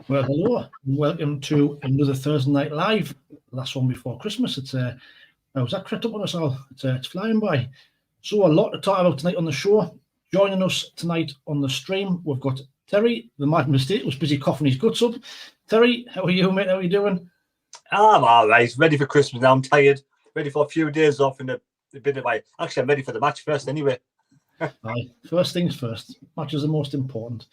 Well, hello, and welcome to another Thursday Night Live. Last one before Christmas. It's was that crept up on us all? It's flying by. So a lot to talk about tonight on the show. Joining us tonight on the stream, we've got Terry, the Madman Estate, was busy coughing his guts up. Terry, how are you, mate? How are you doing? I'm all right. Ready for Christmas now. I'm tired. Ready for a few days off and a bit of like. Actually, I'm ready for the match first anyway. Aye, first things first. Matches are most important.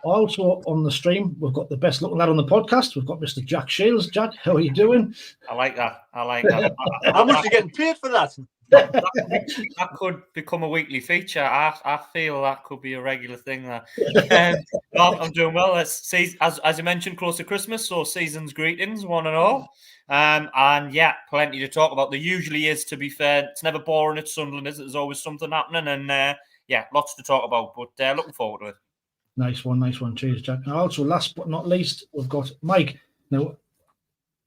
Also on the stream, we've got the best looking lad on the podcast. We've got Mr. Jack Shields. Jack, how are you doing? I like that. How much are you getting paid for that? That could become a weekly feature. I feel that could be a regular thing there. I'm doing well. As you mentioned, close to Christmas, so season's greetings, one and all. And yeah, plenty to talk about. There usually is, to be fair. It's never boring at Sunderland, is it? There's always something happening, and yeah, lots to talk about. But looking forward to it. Nice one. Cheers, Jack. And also, last but not least, we've got Mike. Now,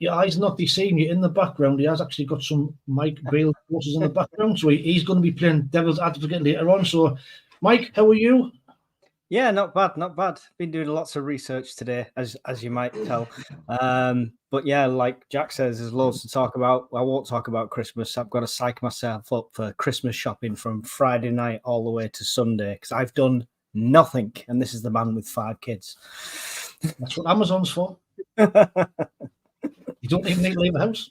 your eyes not deceiving you in the background. He has actually got some Mike Beale forces in the background, so he's going to be playing devil's advocate later on. So, Mike, how are you? Yeah, not bad. Been doing lots of research today, as you might tell. But yeah, like Jack says, there's loads to talk about. I won't talk about Christmas. I've got to psych myself up for Christmas shopping from Friday night all the way to Sunday because I've done nothing, and this is the man with 5 kids. That's what Amazon's for. You don't even need to leave the house.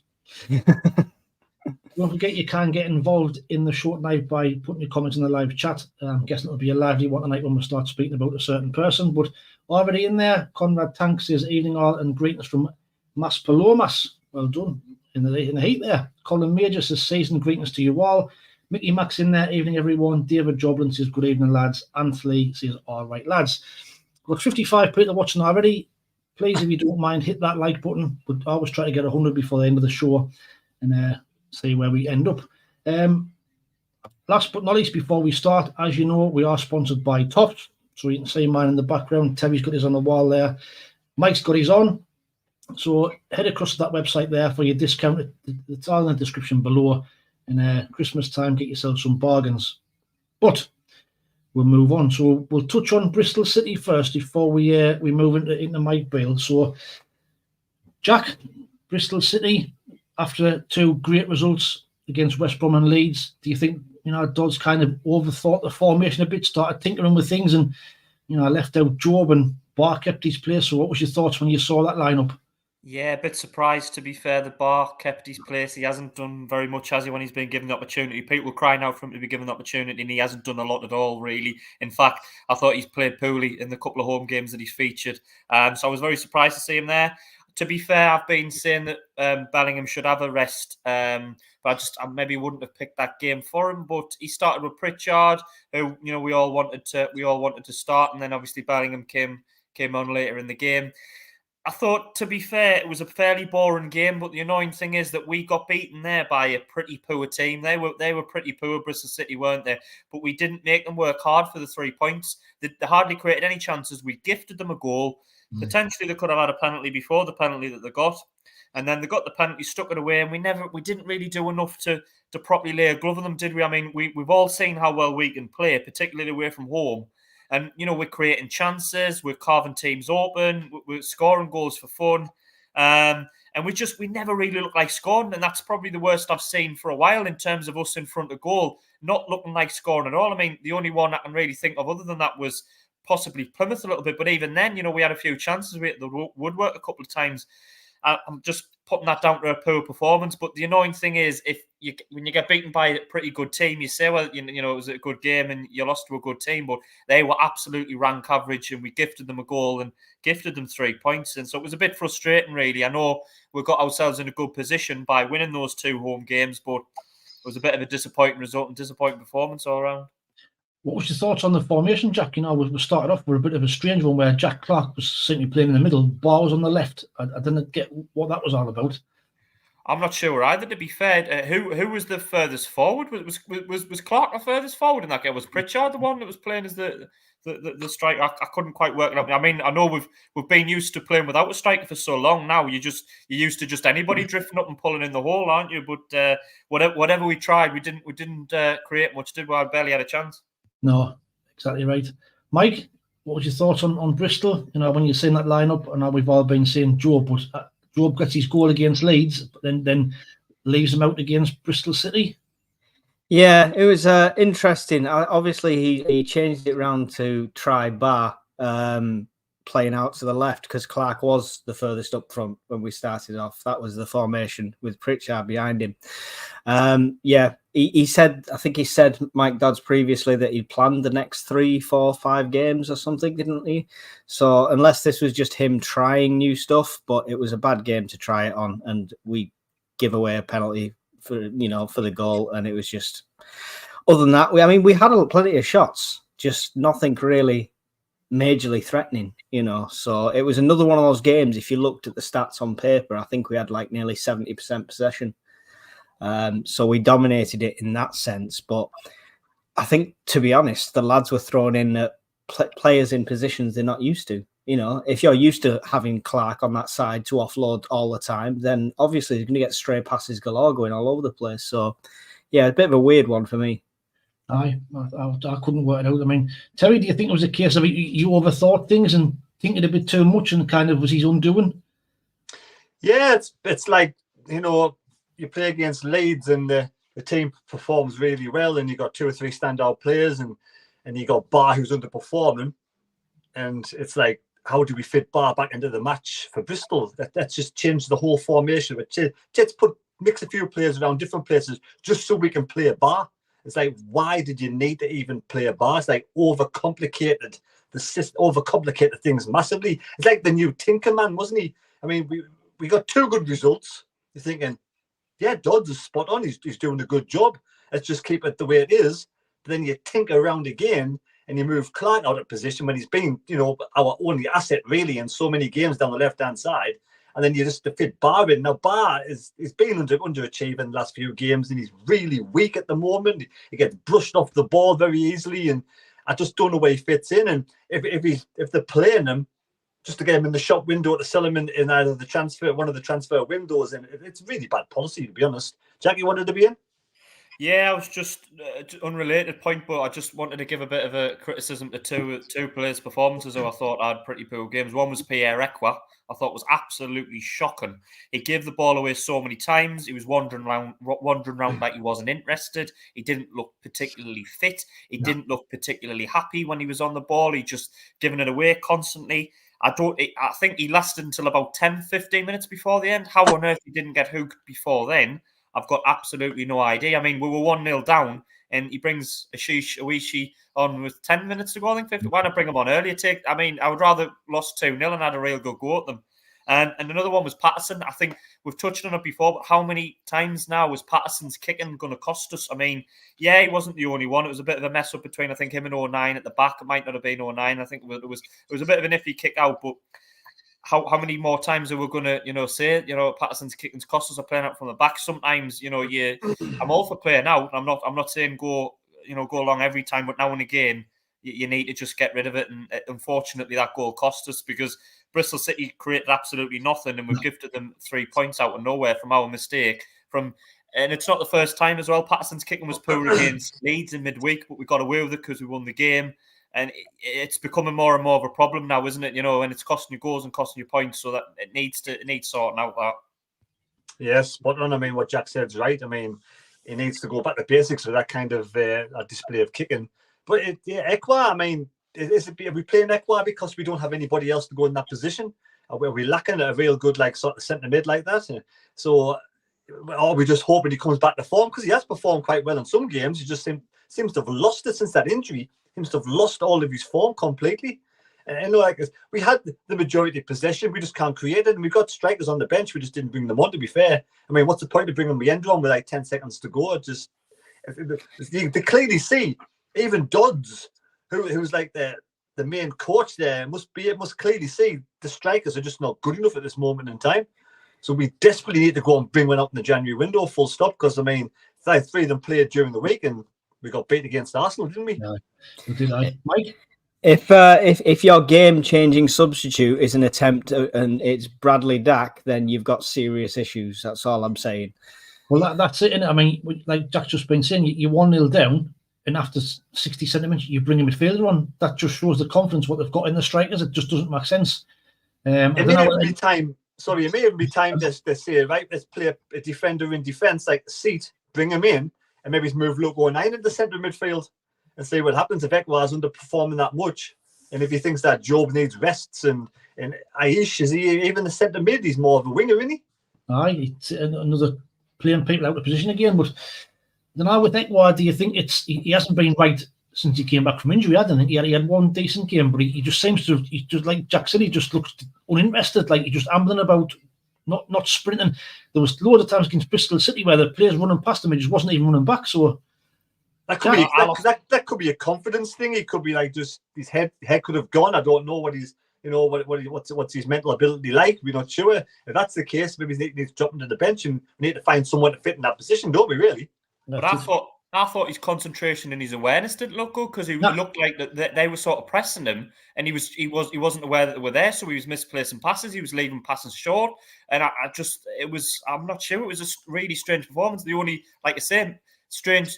Don't forget you can get involved in the show tonight by putting your comments in the live chat. I'm guessing it'll be a lively one tonight when we start speaking about a certain person. But already in there, Conrad Tank says evening all and greetings from Mas Palomas. Well done in the heat there. Colin Major says season greetings to you all. Mickey Max in there, evening everyone. David Joblin says good evening lads. Anthony says all right lads. We've got 55 people watching already. Please, if you don't mind, hit that like button. But I always try to get 100 before the end of the show and see where we end up. Last but not least, before we start, as you know, we are sponsored by Tops. So you can see mine in the background. Terry's got his on the wall there. Mike's got his on. So head across to that website there for your discount. It's all in the description below. And Christmas time, get yourself some bargains. But we'll move on. So we'll touch on Bristol City first before we move into Mike Beale. So, Jack, Bristol City, after 2 great results against West Brom and Leeds, do you think, Dodds kind of overthought the formation a bit, started tinkering with things and, left out Job and Barr kept his place? So what was your thoughts when you saw that lineup? Yeah, a bit surprised, to be fair. The Barr kept his place. He hasn't done very much, has he, when he's been given the opportunity? People were crying out for him to be given the opportunity, and he hasn't done a lot at all, really. In fact, I thought he's played poorly in the couple of home games that he's featured. So I was very surprised to see him there. To be fair, I've been saying that Bellingham should have a rest, but I maybe wouldn't have picked that game for him. But he started with Pritchard, who we all wanted to start, and then obviously Bellingham came on later in the game. I thought, to be fair, it was a fairly boring game, but the annoying thing is that we got beaten there by a pretty poor team. They were pretty poor, Bristol City, weren't they? But we didn't make them work hard for the 3 points. They hardly created any chances. We gifted them a goal. Potentially, they could have had a penalty before the penalty that they got. And then they got the penalty, stuck it away, and we didn't really do enough to properly lay a glove on them, did we? I mean, we've all seen how well we can play, particularly away from home. And, we're creating chances, we're carving teams open, we're scoring goals for fun. And we never really look like scoring. And that's probably the worst I've seen for a while in terms of us in front of goal, not looking like scoring at all. I mean, the only one I can really think of other than that was possibly Plymouth a little bit. But even then, we had a few chances. We hit the woodwork a couple of times. I'm just putting that down to a poor performance. But the annoying thing is, when you get beaten by a pretty good team, you say, well, it was a good game and you lost to a good team. But they were absolutely rank average, and we gifted them a goal and gifted them 3 points. And so it was a bit frustrating, really. I know we got ourselves in a good position by winning those 2 home games, but it was a bit of a disappointing result and disappointing performance all around. What was your thoughts on the formation, Jack? We started off with a bit of a strange one where Jack Clark was simply playing in the middle, Barr was on the left. I didn't get what that was all about. I'm not sure either, to be fair. Who was the furthest forward? Was Clark the furthest forward in that game? Was Pritchard the one that was playing as the striker? I couldn't quite work it out. I mean, I know we've been used to playing without a striker for so long now. You're used to just anybody drifting up and pulling in the hole, aren't you? But whatever we tried, we didn't create much, did we? I barely had a chance. No, exactly right. Mike, what was your thoughts on Bristol? You know, when you're seeing that lineup, and now we've all been saying Job, but Job gets his goal against Leeds, but then leaves him out against Bristol City. Yeah, it was interesting. Obviously, he changed it around to try Bar playing out to the left because Clark was the furthest up front when we started off. That was the formation with Pritchard behind him. Yeah, he said, I think he said, Mike Dodds previously, that he'd planned the next 3, 4, 5 games or something, didn't he? So unless this was just him trying new stuff, but it was a bad game to try it on, and we give away a penalty for the goal, and it was just, other than that, we had plenty of shots, just nothing really majorly threatening, so it was another one of those games. If you looked at the stats on paper, I think we had like nearly 70% possession, so we dominated it in that sense. But I think, to be honest, the lads were thrown in players in positions they're not used to. If you're used to having Clark on that side to offload all the time, then obviously you're going to get stray passes galore going all over the place. So, yeah, a bit of a weird one for me. I couldn't work it out. I mean, Terry, do you think it was a case of you overthought things and thinking a bit too much, and kind of was his undoing? Yeah, it's like, you play against Leeds and the team performs really well, and you got 2 or 3 standout players, and you got Bar who's underperforming, and it's like, how do we fit Bar back into the match for Bristol? That's just changed the whole formation. Let's mix a few players around different places just so we can play a Bar. It's like, why did you need to even play a Bar? It's like overcomplicated things massively. It's like the new Tinkerman, wasn't he? I mean, we got 2 good results. You're thinking, yeah, Dodds is spot on. He's doing a good job. Let's just keep it the way it is. But then you tinker around again, and you move Clark out of position when he's been, our only asset really in so many games down the left-hand side. And then you just fit Bar in. Now, Bar is been underachieving in the last few games, and he's really weak at the moment. He gets brushed off the ball very easily, and I just don't know where he fits in. And if they're playing him just to get him in the shop window to sell him in either one of the transfer windows, and it's really bad policy, to be honest. Jack, you wanted to be in? Yeah, I was just unrelated point, but I just wanted to give a bit of a criticism to two players' performances who I thought had pretty poor games. One was Pierre Ekwa. I thought was absolutely shocking. He gave the ball away so many times. He was wandering around like he wasn't interested. He didn't look particularly fit. He didn't look particularly happy when he was on the ball. He just giving it away constantly. I think he lasted until about 10, 15 minutes before the end. How on earth he didn't get hooked before then, I've got absolutely no idea. I mean, we were 1-0 down, and he brings Awishi on with 10 minutes to go, I think. 50. Why not bring him on earlier? I would rather lost 2-0 and had a real good go at them. And another one was Patterson. I think we've touched on it before, but how many times now was Patterson's kicking going to cost us? I mean, yeah, he wasn't the only one. It was a bit of a mess up between, I think, him and 09 at the back. It might not have been 09. I think it was a bit of an iffy kick out, but how many more times are we going to, say, Patterson's kicking's cost us are playing out from the back? Sometimes, I'm all for playing out. I'm not saying go along every time, but now and again, you need to just get rid of it. And unfortunately, that goal cost us because Bristol City created absolutely nothing, and we've gifted them 3 points out of nowhere from our mistake. And it's not the first time as well. Patterson's kicking was poor against Leeds in midweek, but we got away with it because we won the game. And it's becoming more and more of a problem now, isn't it? And it's costing you goals and costing you points, so that it needs sorting out. That. Yes, but I mean, what Jack said is right. I mean, he needs to go back to basics with that kind of a display of kicking. But Ekwa, I mean, are we playing Ekwa because we don't have anybody else to go in that position? Are we lacking a real good sort of centre mid like that? So are we just hoping he comes back to form? Because he has performed quite well in some games. He just seems to have lost it since that injury. Seems to have lost all of his form completely. And we had the majority of possession, we just can't create it. And we've got strikers on the bench, we just didn't bring them on, to be fair. I mean, what's the point of bringing Miendro on with 10 seconds to go? You clearly see, even Dodds, who's the main coach there, must clearly see the strikers are just not good enough at this moment in time. So we desperately need to go and bring one up in the January window, full stop, because, I mean, 3 of them played during the week and we got beat against Arsenal, didn't we? Yeah, we did. Mike? If your game-changing substitute is an attempt and it's Bradley Dack, then you've got serious issues. That's all I'm saying. Well, that's it, innit? I mean, like Jack's just been saying, you're 1-0 down. and after 60 centimetres, you bring a midfielder on. That just shows the confidence what they've got in the strikers. It just doesn't make sense. It may even be time to say, right, let's play a defender in defence, like Seat, bring him in, and maybe move Loco 9 into centre midfield and see what happens if Ekwar's underperforming that much. And if he thinks that Job needs rests and Aish, is he even the centre mid? He's more of a winger, isn't he? Aye, it's another playing people out of position again. But then with Ekwar, do you think he hasn't been right since he came back from injury? I don't think he had one decent game, but he just seems to, he just, like Jack said, he just looks uninterested, like he's just ambling about, not sprinting. There was loads of times against Bristol City where the players running past him, he just wasn't even running back. So that could be a confidence thing. He could be like, just his head could have gone. I don't know what he's, what's his mental ability like. We're not sure. If that's the case, maybe he needs to drop him to the bench, and we need to find someone to fit in that position, don't we? Really? But I thought his concentration and his awareness didn't look good, because he looked like that they were sort of pressing him, and he wasn't aware that they were there, so he was misplacing passes. He was leaving passes short, and I'm not sure. It was a really strange performance. The only, like I say,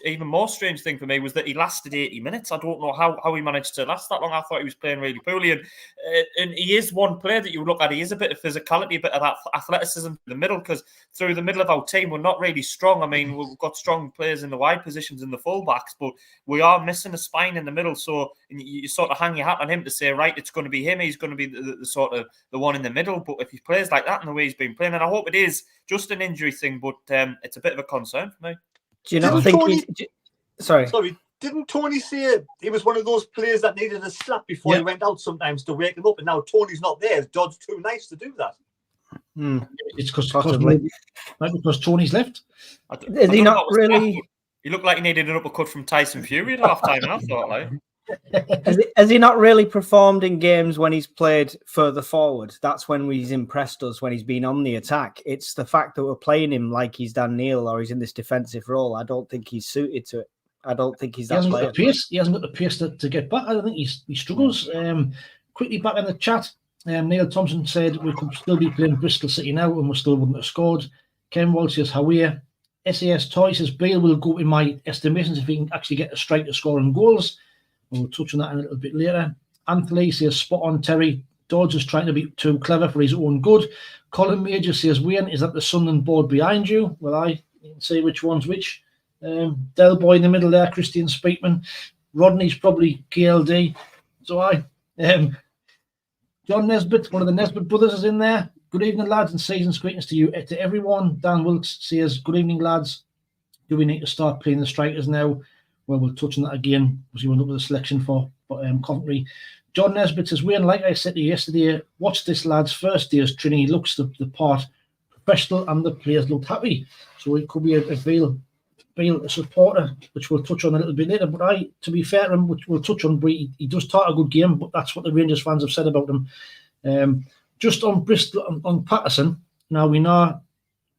even more strange thing for me was that he lasted 80 minutes. I don't know how he managed to last that long. I thought he was playing really poorly, and he is one player that you look at. He is a bit of physicality, a bit of that athleticism in the middle, because through the middle of our team, we're not really strong. I mean, we've got strong players in the wide positions in the fullbacks, but we are missing a spine in the middle. So you sort of hang your hat on him to say, right, it's going to be him. He's going to be the sort of the one in the middle. But if he plays like that in the way he's been playing, and I hope it is just an injury thing, but it's a bit of a concern for me. Do you not think? Sorry, didn't Tony say he was one of those players that needed a slap before he went out sometimes to wake him up? And now Tony's not there. Dodd's too nice to do that. It's because Tony's left. Is he not really? He looked like he needed an uppercut from Tyson Fury at half time. I thought, like. Has he not really performed in games when he's played further forward? That's when he's impressed us, when he's been on the attack. It's the fact that we're playing him like he's Dan Neil or he's in this defensive role. I don't think he's suited to it. I don't think he's that player. He hasn't got the pace to get back. I don't think he struggles. Quickly back in the chat, Neil Thompson said we could still be playing Bristol City now and we still wouldn't have scored. Ken Wall says, Hawier. SAS Toy says, Beale will go in my estimations if he can actually get a striker scoring goals. We'll touch on that in a little bit later. Anthony says, spot on, Terry. Dodge is trying to be too clever for his own good. Colin Major says, Wayne, is that the Sunderland board behind you? Well, I didn't say which one's which. Del Boy in the middle there, Christian Speakman. Rodney's probably KLD. So John Nesbitt, one of the Nesbitt brothers, is in there. Good evening, lads, and season's greetings to you, to everyone. Dan Wilkes says, good evening, lads. Do we need to start playing the strikers now? Well, we'll touch on that again because he went up with a selection for Coventry. John Nesbitt says, Wayne, like I said to you yesterday, watch this lad's first day as Trini. He looks the part, professional, and the players looked happy. So it could be a Beale supporter, which we'll touch on a little bit later. But to be fair to him, which we'll touch on, he does start a good game, but that's what the Rangers fans have said about him. Just on Bristol, on Patterson, now we know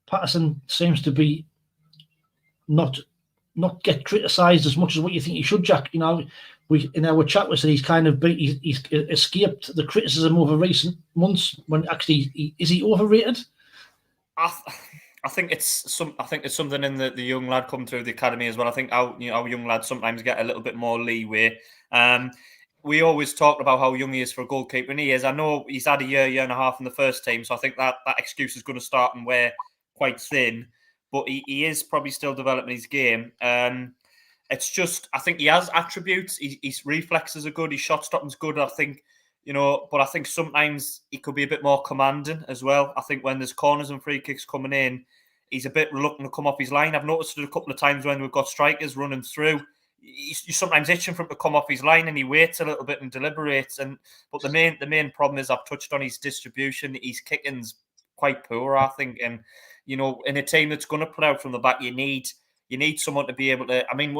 Patterson seems to be not get criticised as much as what you think he should, Jack. You know, in our chat we said he's escaped the criticism over recent months. When actually, is he overrated? I think it's something in the young lad coming through the academy as well. I think our young lads sometimes get a little bit more leeway. We always talk about how young he is for a goalkeeper, and he is. I know he's had a year and a half in the first team, so I think that excuse is going to start and wear quite thin. But he is probably still developing his game. It's just, I think he has attributes. His reflexes are good. His shot stopping's good. I think, but I think sometimes he could be a bit more commanding as well. I think when there's corners and free kicks coming in, he's a bit reluctant to come off his line. I've noticed it a couple of times when we've got strikers running through. He's sometimes itching for him to come off his line, and he waits a little bit and deliberates. But the main problem is, I've touched on his distribution. His kicking's quite poor, I think, and in a team that's going to put out from the back, you need someone to be able to. I mean,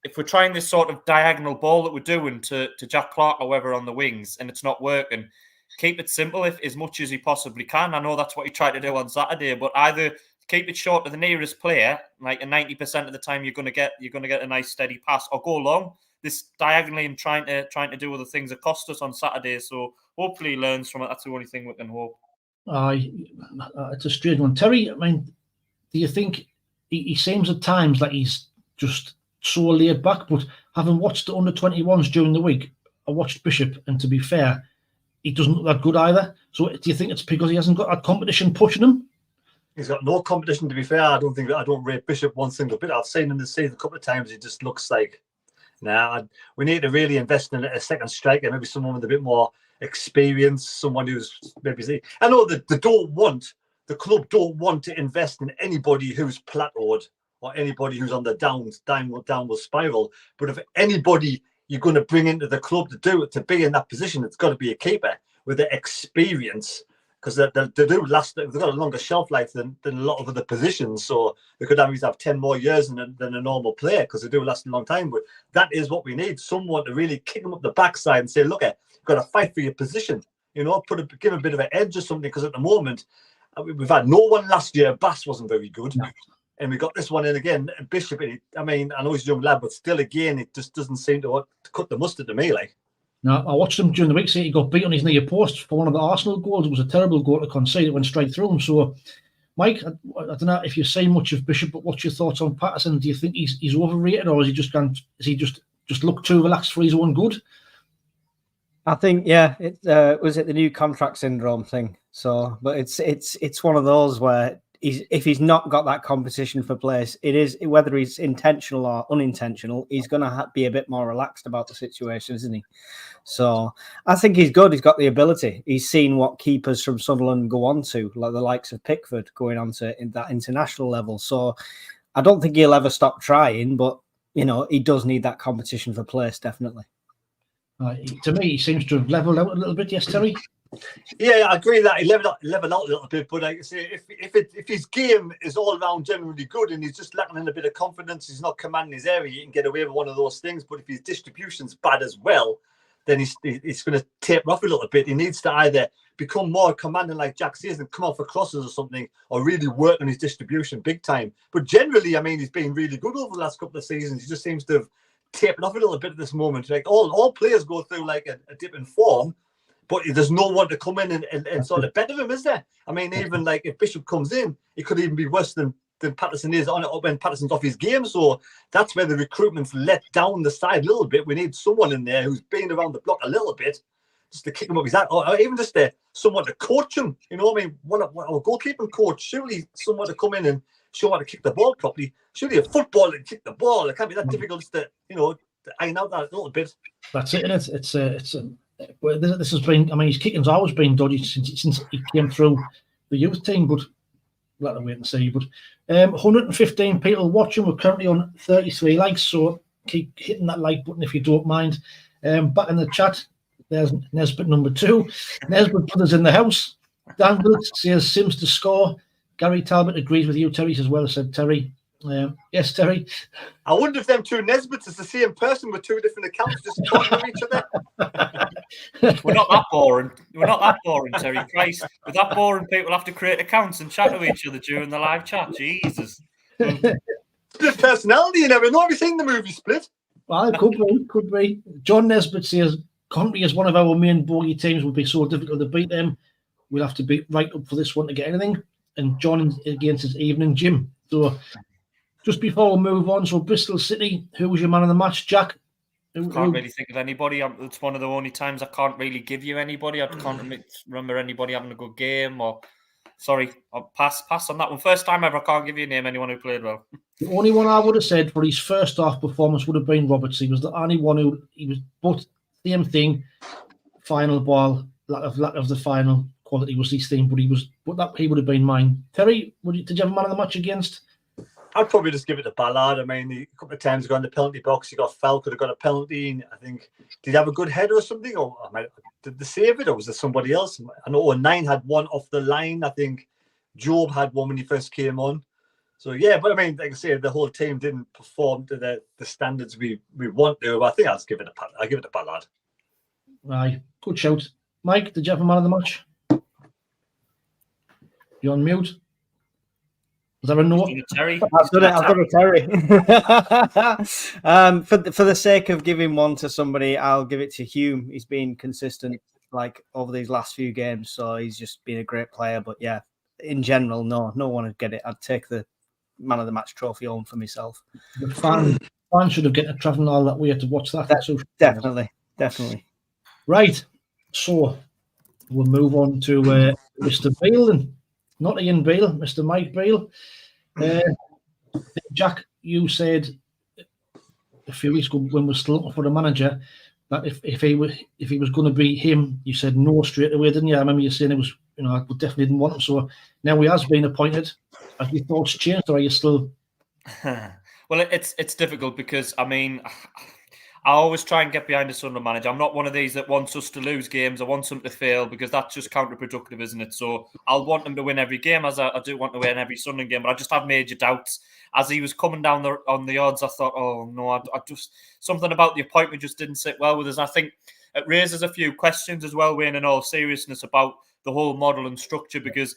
if we're trying this sort of diagonal ball that we're doing to Jack Clark or whoever on the wings, and it's not working, keep it simple as much as you possibly can. I know that's what he tried to do on Saturday, but either keep it short to the nearest player, like 90% of the time you're going to get a nice steady pass, or go long this diagonally and trying to do other things that cost us on Saturday. So hopefully he learns from it. That's the only thing we can hope. It's a strange one. Terry, I mean, do you think he seems at times like he's just so laid back. But having watched the under-21s during the week, I watched Bishop, and to be fair, he doesn't look that good either. So do you think it's because he hasn't got that competition pushing him? He's got no competition, to be fair. I don't rate Bishop one single bit. I've seen him this season a couple of times. He just looks like, we need to really invest in a second striker, maybe someone with a bit more experience, someone who's maybe. I know that the club don't want to invest in anybody who's plateaued or anybody who's on the downward spiral. But if anybody you're going to bring into the club to be in that position, it's got to be a keeper with the experience, because they do last. They've got a longer shelf life than a lot of other positions, so they could have 10 more years than a normal player, because they do last a long time. But that is what we need: someone to really kick them up the backside and say, "Look, you've got to fight for your position." Give a bit of an edge or something. Because at the moment, we've had no one last year. Bass wasn't very good. No. And we got this one in again, Bishop. I know he's a young lad, but still, again, it just doesn't seem to cut the mustard to me. Like, no, I watched him during the week. Say he got beat on his near post for one of the Arsenal goals. It was a terrible goal to concede. It went straight through him. So, Mike, I don't know if you've seen much of Bishop, but what's your thoughts on Patterson? Do you think he's overrated, or is he just look too relaxed for his own good? I think, it was it the new contract syndrome thing. So, but it's one of those where if he's not got that competition for place, it is, whether he's intentional or unintentional, he's going to be a bit more relaxed about the situation, isn't he? So I think he's good. He's got the ability. He's seen what keepers from Sunderland go on to, like the likes of Pickford going on to that international level. So I don't think he'll ever stop trying, but he does need that competition for place, definitely. To me, he seems to have leveled out a little bit. Yes, Terry? Yeah, I agree that he leveled out a little bit. But like I say, if his game is all around generally good and he's just lacking in a bit of confidence, he's not commanding his area, he can get away with one of those things. But if his distribution's bad as well, then he's going to taper off a little bit. He needs to either become more commanding like Jack says and come off for crosses or something, or really work on his distribution big time. But generally, he's been really good over the last couple of seasons. He just seems to have tapered off a little bit at this moment. Like all players go through like a dip in form, but there's no one to come in and sort of better him, is there? Even like if Bishop comes in, he could even be worse than Patterson is on it when Patterson's off his game. So that's where the recruitment's let down the side a little bit. We need someone in there who's been around the block a little bit, just to kick him up his ass, or even just someone to coach him. What our goalkeeping coach, surely someone to come in and show how to kick the ball properly. Surely a footballer to kick the ball. It can't be that difficult just to iron out that little bit. That's it, isn't it? This has been. His kicking's always been dodgy since he came through the youth team, but we'll have to wait and see. But 115 people watching. We're currently on 33 likes, so keep hitting that like button if you don't mind. Back in the chat, there's Nesbitt number 2. Nesbitt brothers in the house. Dangle says Sims to score. Gary Talbot agrees with you, Terry, as well, said Terry. Yes, Terry. I wonder if them two Nesbitts is the same person with two different accounts just talking to each other. We're not that boring. We're not that boring, Terry. Christ, with that boring, people have to create accounts and chat to each other during the live chat. Jesus. Split personality, you never know. Have you seen the movie Split? Well, it could be. John Nesbitt says Coventry as one of our main bogey teams would be so difficult to beat them. We'll have to be right up for this one to get anything. And John again says evening, Jim. So just before we move on, so Bristol City, who was your man of the match, Jack? Can't really think of anybody. It's one of the only times I can't really give you anybody. I can't remember anybody having a good game. Or sorry, I'll pass on that one. First time ever, I can't give you a name. Anyone who played well. The only one I would have said for his first half performance would have been Roberts. He was the only one he was both same thing. Final ball, lack of the final quality was his thing, but he would have been mine. Terry, did you have a man of the match against? I'd probably just give it to Ballard. A couple of times he got in the penalty box, he got fouled, could have got a penalty. I think, did he have a good header or something? Or did they save it, or was there somebody else? I know 9 had one off the line. I think Job had one when he first came on. So, yeah, but like I say, the whole team didn't perform to the standards we want to. But I think I'll give it to Ballard. Right, good shout. Mike, did you have a man of the match? You're on mute. Was there a no? Terry. I've done a Terry. For the sake of giving one to somebody, I'll give it to Hume. He's been consistent over these last few games, so he's just been a great player. But yeah, in general, no one would get it. I'd take the man of the match trophy home for myself. The fan fans should have get to travelling all that way to watch that. Definitely. Right. So we'll move on to Mr. Beale, and not Ian Beale, Mr. Mike Beale. Jack, you said a few weeks ago when we were still looking for a manager that if he was going to be him, you said no straight away, didn't you? I remember you saying it was, I definitely didn't want him. So now he has been appointed. Have your thoughts changed, or are you still? Well, it's difficult because I always try and get behind a Sunderland manager. I'm not one of these that wants us to lose games. I want them to fail because that's just counterproductive, isn't it? So I'll want them to win every game, as I do want to win every Sunderland game. But I just have major doubts. As he was coming down on the odds, I thought, oh no, I just something about the appointment just didn't sit well with us. I think it raises a few questions as well, Wayne, in all seriousness, about the whole model and structure, because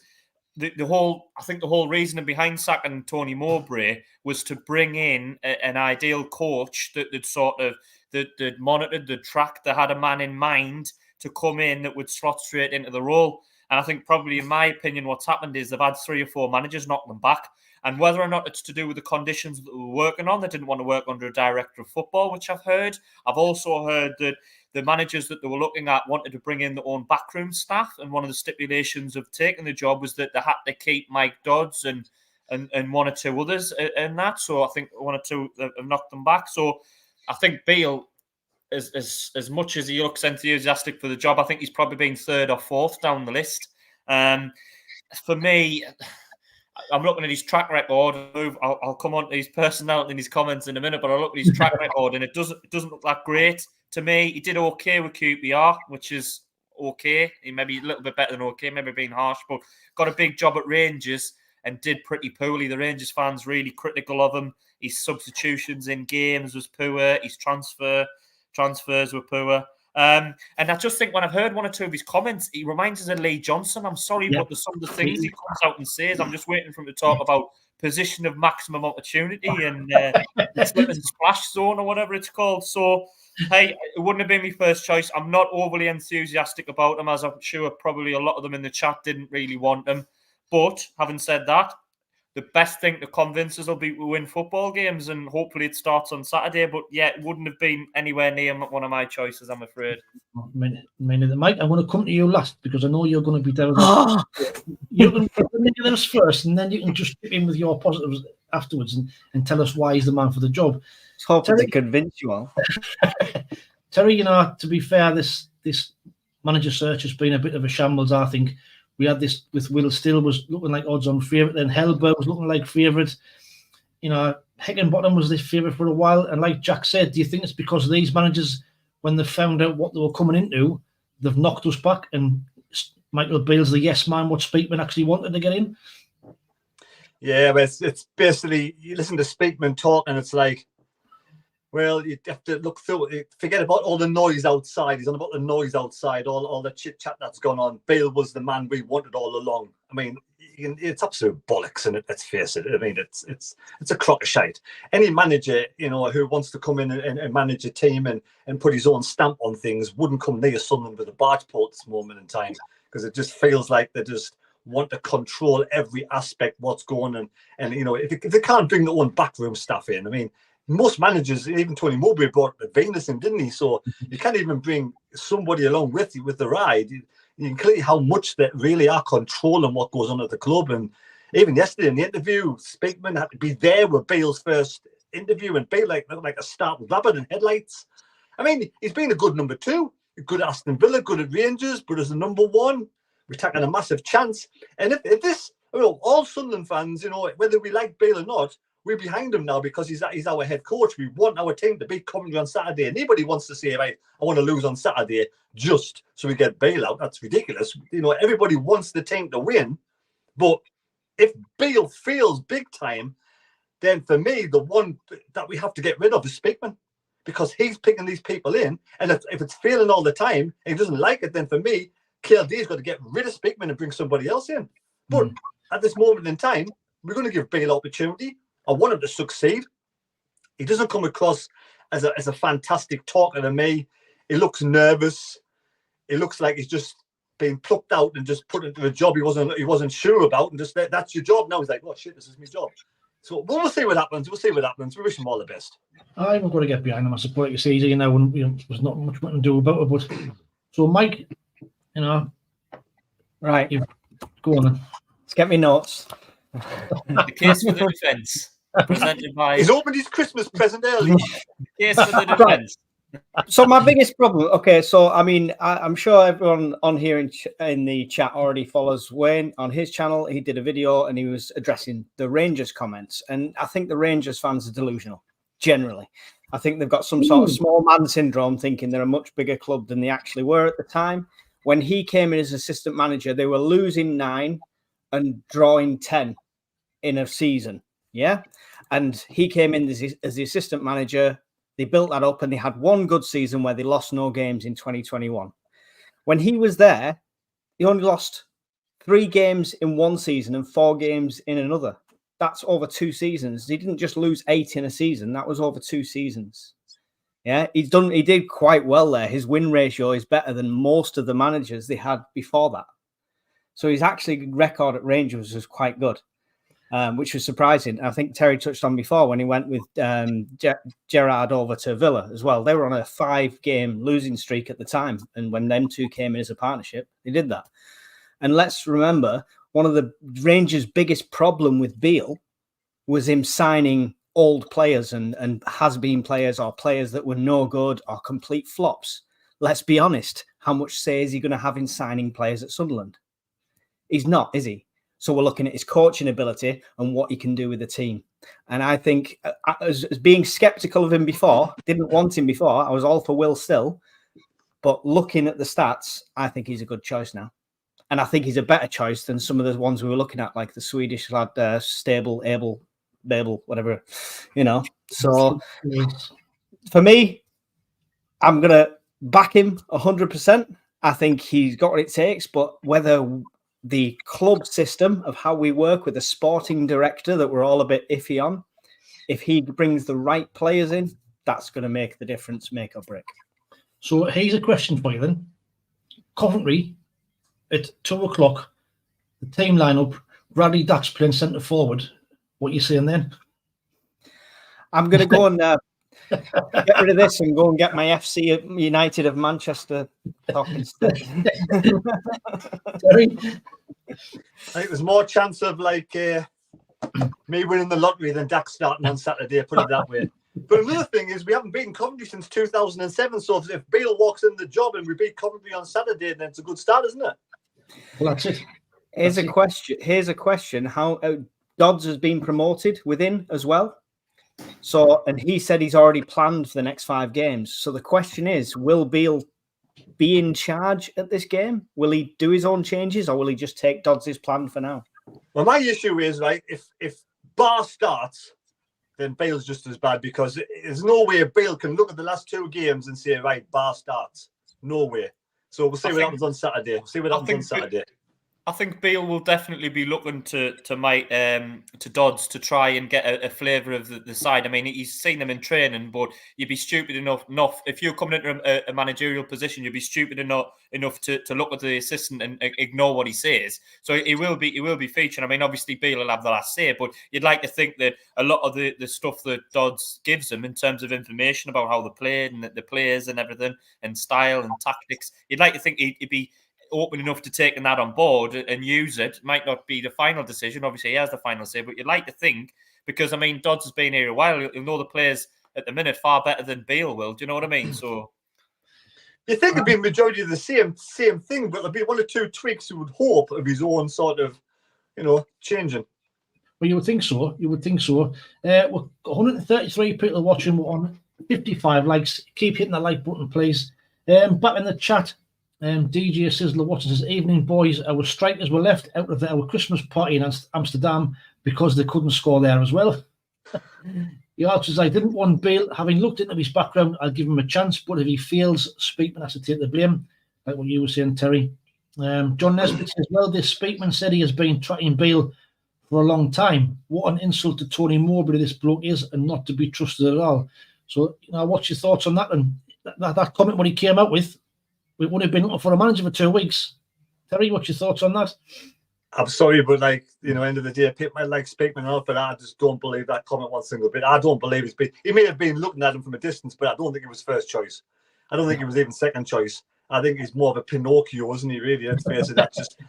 the whole reasoning behind sacking Tony Mowbray was to bring in an ideal coach that monitored the track, that had a man in mind to come in that would slot straight into the role. And I think probably, in my opinion, what's happened is they've had 3 or 4 managers knock them back. And whether or not it's to do with the conditions that they were working on, they didn't want to work under a director of football, which I've heard. I've also heard that the managers that they were looking at wanted to bring in their own backroom staff. And one of the stipulations of taking the job was that they had to keep Mike Dodds and 1 or 2 others in that. So I think 1 or 2 have knocked them back. So I think Beale, as much as he looks enthusiastic for the job, I think he's probably been 3rd or 4th down the list. For me, I'm looking at his track record. I'll come on to his personality and his comments in a minute, but I look at his track record and it doesn't look that great to me. He did okay with QPR, which is okay. He maybe a little bit better than okay, maybe being harsh, but got a big job at Rangers and did pretty poorly. The Rangers fans really critical of him. His substitutions in games was poor. His transfers were poor. And I just think when I've heard 1 or 2 of his comments, he reminds us of Lee Johnson. I'm sorry, but there's some of the things he comes out and says. I'm just waiting for him to talk about position of maximum opportunity and slip and splash zone or whatever it's called. So, hey, it wouldn't have been my first choice. I'm not overly enthusiastic about him, as I'm sure probably a lot of them in the chat didn't really want him. But having said that, the best thing to convince us will be to win football games, and hopefully it starts on Saturday. But yeah, it wouldn't have been anywhere near one of my choices, I'm afraid. Mike, I'm going to come to you last because I know you're going to be down. You're going to put the negatives first, and then you can just chip in with your positives afterwards and tell us why he's the man for the job. Hoping to convince you all. Terry, to be fair, this manager search has been a bit of a shambles, I think. We had this with Will Still was looking like odds-on favourite. Then Hellberg was looking like favourite. Heckingbottom was this favourite for a while. And like Jack said, do you think it's because these managers, when they found out what they were coming into, they've knocked us back? And Michael Beale's the yes man, what Speakman actually wanted to get in? Yeah, but it's basically, you listen to Speakman talk and it's like, well, you have to look through it. Forget about all the noise outside. He's on about the noise outside, all the chit-chat that's gone on. Beale was the man we wanted all along. I mean, it's absolute bollocks, and let's face it. I mean, it's a crock of shite. Any manager, who wants to come in and manage a team and put his own stamp on things wouldn't come near Sunderland with a barge pole at this moment in time, because it just feels like they just want to control every aspect what's going on. And if they can't bring their own backroom staff in, I mean, most managers, even Tony Mowbray brought Venus in, didn't he? So you can't even bring somebody along with you with the ride. You can clearly how much they really are controlling what goes on at the club. And even yesterday in the interview, Speakman had to be there with Bale's first interview, and Bale looked like a startled rabbit in headlights. I mean, he's been a good number 2, good at Aston Villa, good at Rangers, but as a number 1, we're taking a massive chance. And if this, all Sunderland fans, whether we like Bale or not, we're behind him now because he's our head coach. We want our team to beat Coventry on Saturday. And nobody wants to say, right, I want to lose on Saturday just so we get Bale out. That's ridiculous. Everybody wants the team to win. But if Bale fails big time, then for me, the one that we have to get rid of is Speakman, because he's picking these people in. And if it's failing all the time and he doesn't like it, then for me, KLD's got to get rid of Speakman and bring somebody else in. But at this moment in time, we're going to give Bale opportunity. I want him to succeed. He doesn't come across as a fantastic talker to me. He looks nervous. It looks like he's just been plucked out and just put into a job he wasn't sure about, and just that's your job now. He's like, oh shit, this is my job. So we'll see what happens. We'll see what happens. We wish him all the best. I'm going to get behind him. I suppose it's easy, you know, and there's not much we can do about it. But so, Mike, you know, right, go on then. Let's get me notes. The case for the defence, presented by. He's opened his Christmas present early. Case for the defence. So my biggest problem, okay, so I mean, I'm sure everyone on here in the chat already follows Wayne on his channel. He did a video and he was addressing the Rangers comments. And I think the Rangers fans are delusional, generally. I think they've got some sort of small man syndrome, thinking they're a much bigger club than they actually were at the time. When he came in as assistant manager, they were losing 9 and drawing 10 in a season, yeah? And he came in as the assistant manager. They built that up and they had one good season where they lost no games in 2021. When he was there, he only lost 3 games in one season and 4 games in another. That's over 2 seasons. He didn't just lose 8 in a season. That was over 2 seasons. Yeah, he did quite well there. His win ratio is better than most of the managers they had before that. So his actually record at Rangers was quite good. Which was surprising. I think Terry touched on before when he went with Gerrard over to Villa as well. They were on a 5-game losing streak at the time. And when them two came in as a partnership, they did that. And let's remember, one of the Rangers' biggest problem with Beale was him signing old players and has-been players or players that were no good or complete flops. Let's be honest. How much say is he going to have in signing players at Sunderland? He's not, is he? So we're looking at his coaching ability and what he can do with the team. And I think as being skeptical of him before, didn't want him before, I was all for Will still. But looking at the stats, I think he's a good choice now. And I think he's a better choice than some of the ones we were looking at, like the Swedish lad, Babel, whatever, you know. So for me, I'm going to back him 100%. I think he's got what it takes, but whether the club system of how we work with a sporting director that we're all a bit iffy on, if he brings the right players in, that's going to make the difference, make or break. So here's a question for you then. Coventry at 2 o'clock, the team lineup, Bradley Dax playing centre forward. What are you saying then? I'm going to go and get rid of this and go and get my FC United of Manchester talk instead. Terry? I think there's more chance of like me winning the lottery than Dax starting on Saturday, put it that way. But another thing is we haven't beaten Coventry since 2007. So if Beale walks in the job and we beat Coventry on Saturday, then it's a good start, isn't it? Well, that's it. Here's a question. How Dodds has been promoted within as well. So, and he said he's already planned for the next 5 games. So the question is, will Beale be in charge at this game? Will he do his own changes or will he just take Dodds' plan for now? Well, my issue is, right, if Bar starts, then Bale's just as bad because there's no way Bale can look at the last 2 games and say, right, Bar starts. No way. So we'll see what happens on Saturday. We'll see what happens on Saturday. I think Beale will definitely be looking to Dodds to try and get a flavour of the side. I mean, he's seen them in training, but you'd be stupid enough if you're coming into a managerial position, you'd be stupid enough to look at the assistant and ignore what he says. So he will be featuring. I mean, obviously Beale will have the last say, but you'd like to think that a lot of the stuff that Dodds gives him in terms of information about how they played and the players and everything and style and tactics, you'd like to think he'd be open enough to taking that on board and use it. Might not be the final decision. Obviously, he has the final say, but you'd like to think, because, I mean, Dodds has been here a while. He'll know the players at the minute far better than Beale will. Do you know what I mean? So you think it'd be a majority of the same thing, but there'd be 1 or 2 tweaks you would hope of his own sort of, changing. Well, you would think so. Well, 133 people watching on 55 likes. Keep hitting the like button, please. Back in the chat, DJ Sizzler watching says, evening boys, our strikers were left out of our Christmas party in Amsterdam because they couldn't score there as well. He also says, I didn't want Beale. Having looked into his background, I'll give him a chance, but if he fails, Speakman has to take the blame, like what you were saying, Terry. John Nesbitt says, well, this Speakman said he has been tracking Beale for a long time. What an insult to Tony Mowbray this bloke is, and not to be trusted at all. So, what's your thoughts on that? And that comment when he came out with, we've only been looking for a manager for 2 weeks. Terry, what's your thoughts on that? I'm sorry, but like, you know, end of the day, people might like Speakman off, but I just don't believe that comment one single bit. I don't believe he may have been looking at him from a distance, but I don't think it was first choice. I don't think it was even second choice. I think he's more of a Pinocchio, isn't he? Really, let's face it.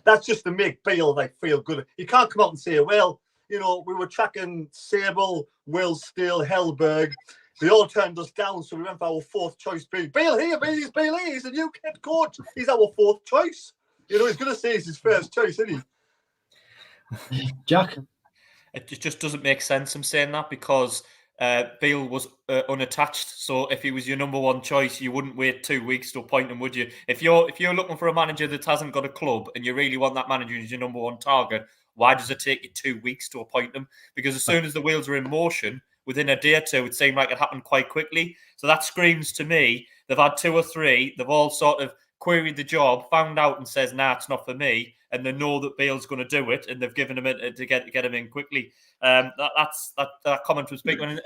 That's just to make Beale like feel good. He can't come out and say, well, you know, we were tracking Sable, Will Steele, Hellberg. They all turned us down, so we went for our fourth choice. Beale here, Beale here. He's a new head coach. He's our fourth choice. You know, he's going to say it's his first choice, isn't he? Jack? It just doesn't make sense him saying that, because Beale was unattached. So if he was your number one choice, you wouldn't wait 2 weeks to appoint him, would you? If you're looking for a manager that hasn't got a club and you really want that manager as your number one target, why does it take you 2 weeks to appoint them? Because as soon as the wheels are in motion, within a day or two, it seemed like it happened quite quickly. So that screams to me they've had 2 or 3. They've all sort of queried the job, found out and says, nah, it's not for me. And they know that Beale's going to do it, and they've given him it to get him in quickly. That comment was big. And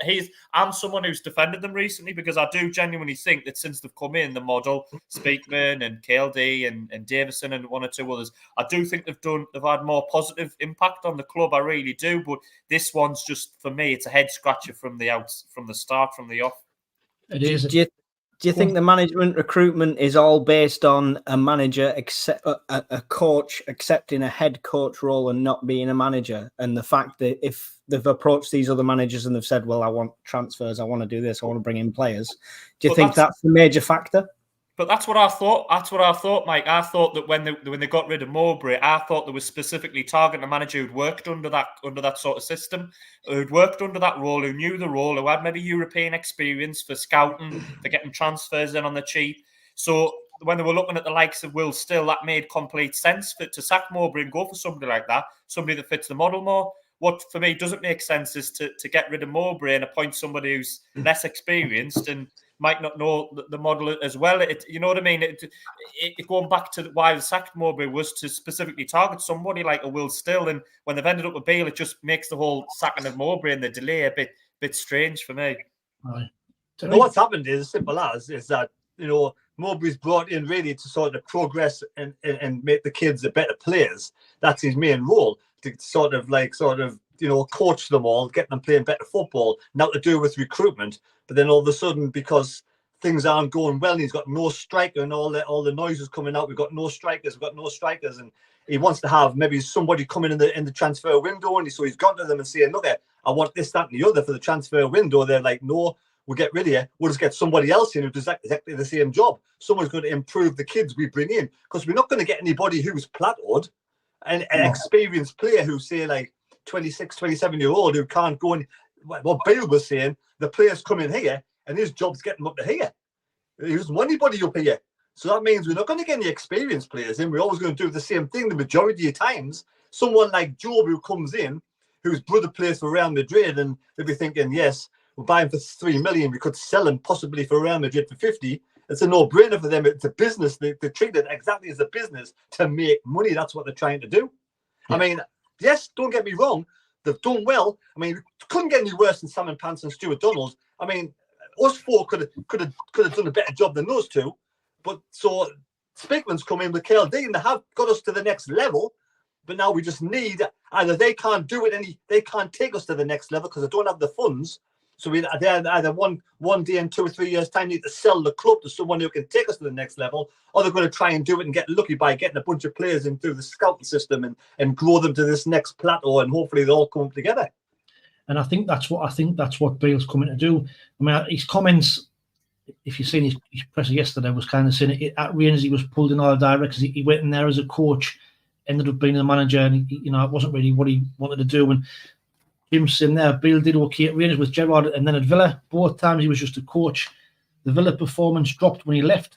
I'm someone who's defended them recently, because I do genuinely think that since they've come in, the model, Speakman and KLD and Davison and 1 or 2 others, I do think they've had more positive impact on the club. I really do. But this one's just, for me, it's a head scratcher from the start, from the off. It is. Do you think the management recruitment is all based on a manager, a coach accepting a head coach role and not being a manager? And the fact that if they've approached these other managers and they've said, well, I want transfers, I want to do this, I want to bring in players. Do you think that's the major factor? But that's what I thought. That's what I thought, Mike. I thought that when they got rid of Mowbray, I thought they were specifically targeting a manager who'd worked under that sort of system, who'd worked under that role, who knew the role, who had maybe European experience for scouting, for getting transfers in on the cheap. So when they were looking at the likes of Will Still, that made complete sense to sack Mowbray and go for somebody like that, somebody that fits the model more. What for me doesn't make sense is to get rid of Mowbray and appoint somebody who's less experienced and might not know the model as well. You know what I mean? It going back to why the sacked Mowbray was to specifically target somebody like a Will Still, and when they've ended up with Beale, it just makes the whole sacking of Mowbray and the delay a bit strange for me. Right. So what's happened is simple as is that, you know, Mowbray's brought in really to sort of progress and make the kids the better players. That's his main role, to sort of you know, coach them all, get them playing better football, not to do with recruitment. But then all of a sudden, because things aren't going well, and he's got no striker and all the noises coming out, we've got no strikers, and he wants to have maybe somebody coming in the transfer window, and so he's gone to them and saying, look, I want this, that, and the other for the transfer window. They're like, no, we'll get rid of you. We'll just get somebody else in who does exactly the same job. Someone's going to improve the kids we bring in, because we're not going to get anybody who's plateaued, an experienced player who, say, like 26, 27-year-old who can't go in. What Beale was saying, the players come in here and his job's getting up to here. He doesn't want anybody up here. So that means we're not going to get any experienced players in. We're always going to do the same thing the majority of times. Someone like Job who comes in, whose brother plays for Real Madrid, and they'll be thinking, yes, we'll buy him for 3 million. We could sell him possibly for Real Madrid for 50. It's a no-brainer for them. It's a business. They treat it exactly as a business to make money. That's what they're trying to do. Yeah. I mean, yes, don't get me wrong. They've done well. I mean, it couldn't get any worse than Sam Pants and Stuart Donald. I mean, us four could have done a better job than those two. But so Speakman's come in with KLD and they have got us to the next level. But now we just need either they can't do it they can't take us to the next level because they don't have the funds. So we either one day in 2 or 3 years' time need to sell the club to someone who can take us to the next level, or they're going to try and do it and get lucky by getting a bunch of players in through the scouting system and grow them to this next plateau, and hopefully they all come together. And I think that's what Beale's coming to do. I mean, his comments, if you've seen his presser yesterday, was kind of saying it, at Rangers he was pulled in all directions. He went in there as a coach, ended up being a manager, and it wasn't really what he wanted to do. And Jim's in there. Beale did okay at Rangers with Gerrard, and then at Villa, both times he was just a coach. The Villa performance dropped when he left.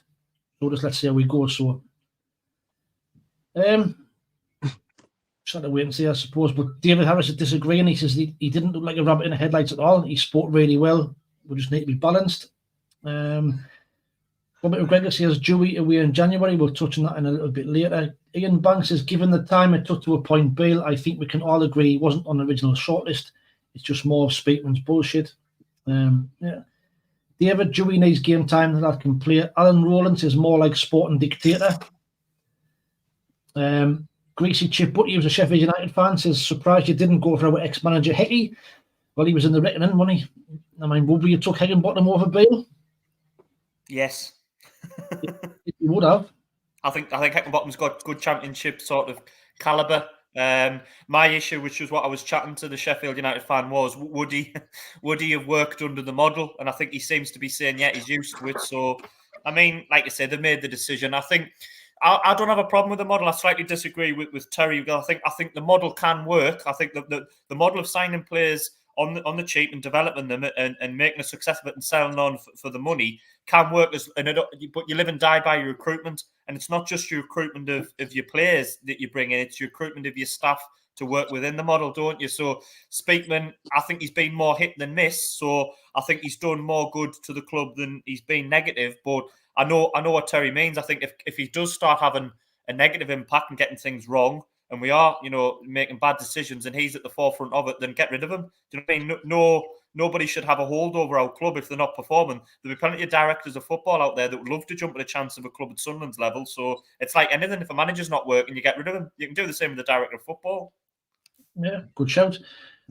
So just let's see how we go. So, just have to wait and see, I suppose. But David Harris is disagreeing. He says he didn't look like a rabbit in the headlights at all. He spoke really well. We just need to be balanced. Robert McGregor says Dewey away in January. We'll touch on that in a little bit later. Ian Banks says, given the time it took to appoint Beale, I think we can all agree he wasn't on the original shortlist. It's just more of Speakman's bullshit. Yeah. David, Dewey needs game time that can play. Alan Rowland says more like sporting dictator. Greasy Chip Butty, who's a Sheffield United fan, says, surprised you didn't go for our ex-manager Hickey. Well, he was in the reckoning, wasn't he? I mean, would we have took Higginbottom over Beale? Yes. You would have. I think Heckingbottom's got good championship sort of calibre. My issue, which was what I was chatting to the Sheffield United fan, was would he have worked under the model? And I think he seems to be saying, yeah, he's used to it. So, I mean, like I said, they made the decision. I think I don't have a problem with the model. I slightly disagree with Terry. I think the model can work. I think the model of signing players on the cheap and developing them and making a success of it and selling on for the money can work, but you live and die by your recruitment. And it's not just your recruitment of your players that you bring in, it's your recruitment of your staff to work within the model, don't you? So Speakman, I think he's been more hit than miss. So I think he's done more good to the club than he's been negative. But I know what Terry means. I think if he does start having a negative impact and getting things wrong, and we are, making bad decisions, and he's at the forefront of it, then get rid of him. Do you know what I mean? Nobody should have a hold over our club if they're not performing. There'll be plenty of directors of football out there that would love to jump at a chance of a club at Sunderland's level. So it's like anything. If a manager's not working, you get rid of him. You can do the same with the director of football. Yeah, good shout.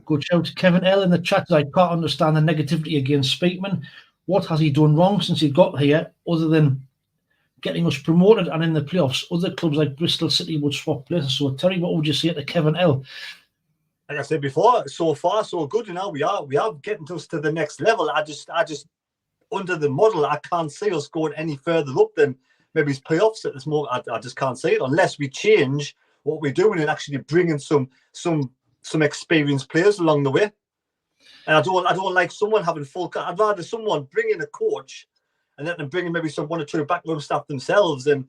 Good shout. Kevin L in the chat, I can't understand the negativity against Speakman. What has he done wrong since he got here, other than getting us promoted? And in the playoffs, other clubs like Bristol City would swap places. So, Terry, what would you say to Kevin L? Like I said before, so far so good. We are getting us to the next level. I just under the model, I can't see us going any further up than maybe his playoffs at this moment. I just can't see it unless we change what we're doing and actually bringing some experienced players along the way. And I don't like someone having full. I'd rather someone bring in a coach and let them bring in maybe one or two backroom staff themselves and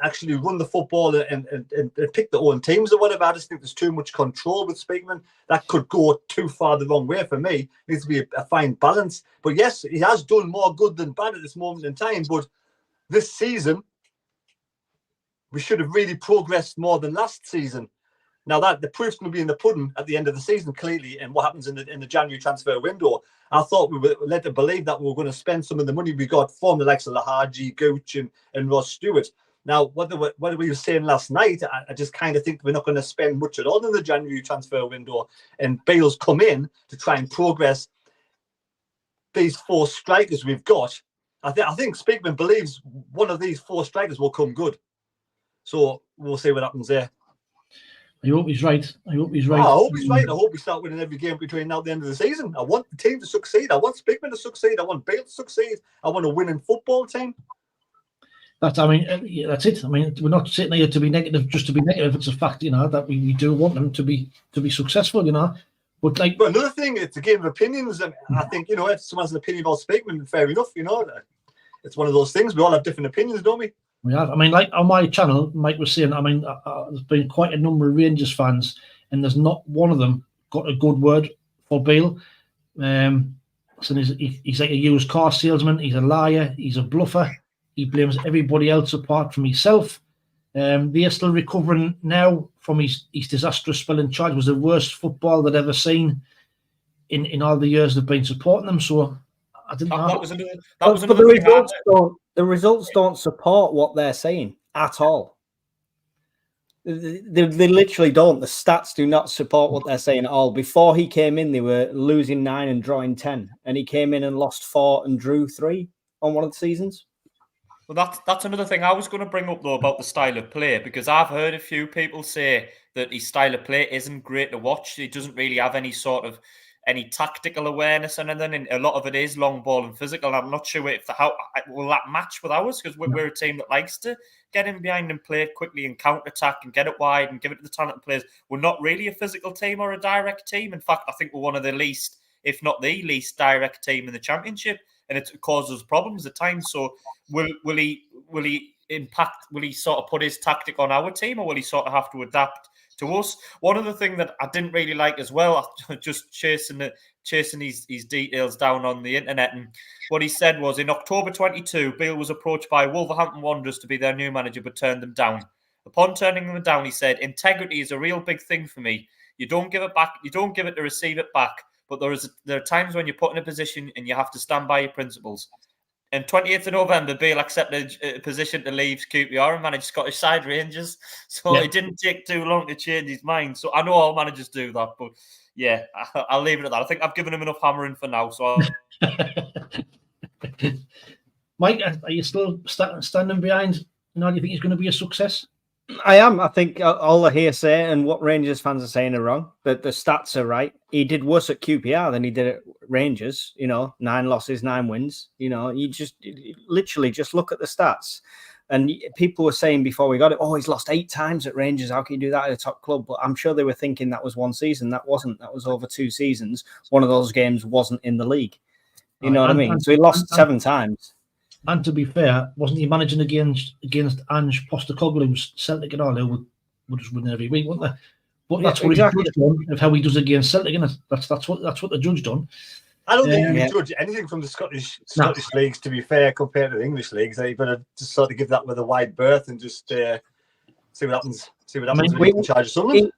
actually run the football and pick their own teams or whatever. I just think there's too much control with Speakman. That could go too far the wrong way for me. It needs to be a fine balance. But yes, he has done more good than bad at this moment in time. But this season, we should have really progressed more than last season. Now that the proof's going to be in the pudding at the end of the season, clearly, and what happens in the January transfer window. I thought we were led to believe that we were going to spend some of the money we got from the likes of Lahaji, Gooch, and Ross Stewart. Now, what we were saying last night, I just kind of think we're not going to spend much at all in the January transfer window. And Bale's come in to try and progress these four strikers we've got. I think Speakman believes one of these four strikers will come good. So we'll see what happens there. I hope he's right. I hope he's right. I hope he's right. I hope we start winning every game between now and the end of the season. I want the team to succeed. I want Speakman to succeed. I want Bale to succeed. I want a winning football team. That's it. I mean, we're not sitting here to be negative just to be negative. It's a fact, that we do want them to be successful, But another thing, it's a game of opinions. And I think, if someone has an opinion about Speakman, fair enough, It's one of those things. We all have different opinions, don't we? We have. I mean, like on my channel, Mike was saying, there's been quite a number of Rangers fans, and there's not one of them got a good word for Beale. So he's like a used car salesman. He's a liar. He's a bluffer. He blames everybody else apart from himself. They're still recovering now from his disastrous spell in charge. It was the worst football they'd ever seen in all the years they've been supporting them. So I didn't know. The results don't support what they're saying at all. They literally don't. The stats do not support what they're saying at all. Before he came in, they were losing 9 and drawing 10. And he came in and lost 4 and drew 3 on one of the seasons. Well, that's another thing I was going to bring up, though, about the style of play, because I've heard a few people say that his style of play isn't great to watch. He doesn't really have any tactical awareness and anything, and a lot of it is long ball and physical. I'm not sure how will that match with ours, because we're a team that likes to get in behind and play it quickly and counter-attack and get it wide and give it to the talented players. We're not really a physical team or a direct team. In fact, I think we're one of the least, if not the least, direct team in the Championship, and it causes problems at times. So will he impact? Will he sort of put his tactic on our team, or will he sort of have to adapt to us? One other thing that I didn't really like as well, just chasing his details down on the internet, and what he said was, in October 22, Beale was approached by Wolverhampton Wanderers to be their new manager, but turned them down. Upon turning them down, he said, "Integrity is a real big thing for me. You don't give it back. You don't give it to receive it back. But there are times when you're put in a position and you have to stand by your principles. And 28th of November, Beale accepted a position to leave QPR and manage Scottish side Rangers. So it didn't take too long to change his mind. So I know all managers do that, but yeah, I'll leave it at that. I think I've given him enough hammering for now. So, Mike, are you still standing behind? Do you think he's going to be a success? I am. I think all the hearsay and what Rangers fans are saying are wrong. That the stats are right. He did worse at QPR than he did at Rangers. 9 losses, 9 wins. You just literally just look at the stats. And people were saying before we got it, he's lost 8 times at Rangers. How can you do that at a top club? But I'm sure they were thinking that was one season. That wasn't. That was over 2 seasons. One of those games wasn't in the league. You know what I mean? So he lost 7 times. And to be fair, wasn't he managing against Ange Postecoglou, who's Celtic and all, who would just win every week, wouldn't they? But that's what exactly. He judged on, of how he does against Celtic, and that's what the judge done. I don't think you can judge anything from the Scottish leagues, to be fair, compared to the English leagues. You better just sort of give that with a wide berth and just see what happens. See what happens when you can charge Sunderland.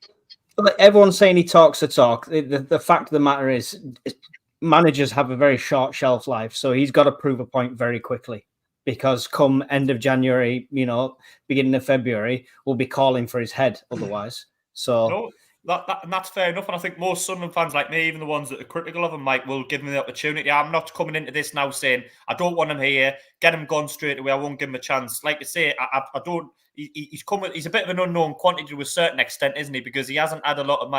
Everyone's saying he talks the talk. The fact of the matter is managers have a very short shelf life, so he's got to prove a point very quickly, because come end of January, beginning of February, we'll be calling for his head otherwise. So and that's fair enough. And I think most Sunderland fans like me, even the ones that are critical of him, Mike, will give him the opportunity. I'm not coming into this now saying I don't want him here, get him gone straight away. I won't give him a chance. Like I say, I don't. He's a bit of an unknown quantity to a certain extent, isn't he? Because he hasn't had a lot of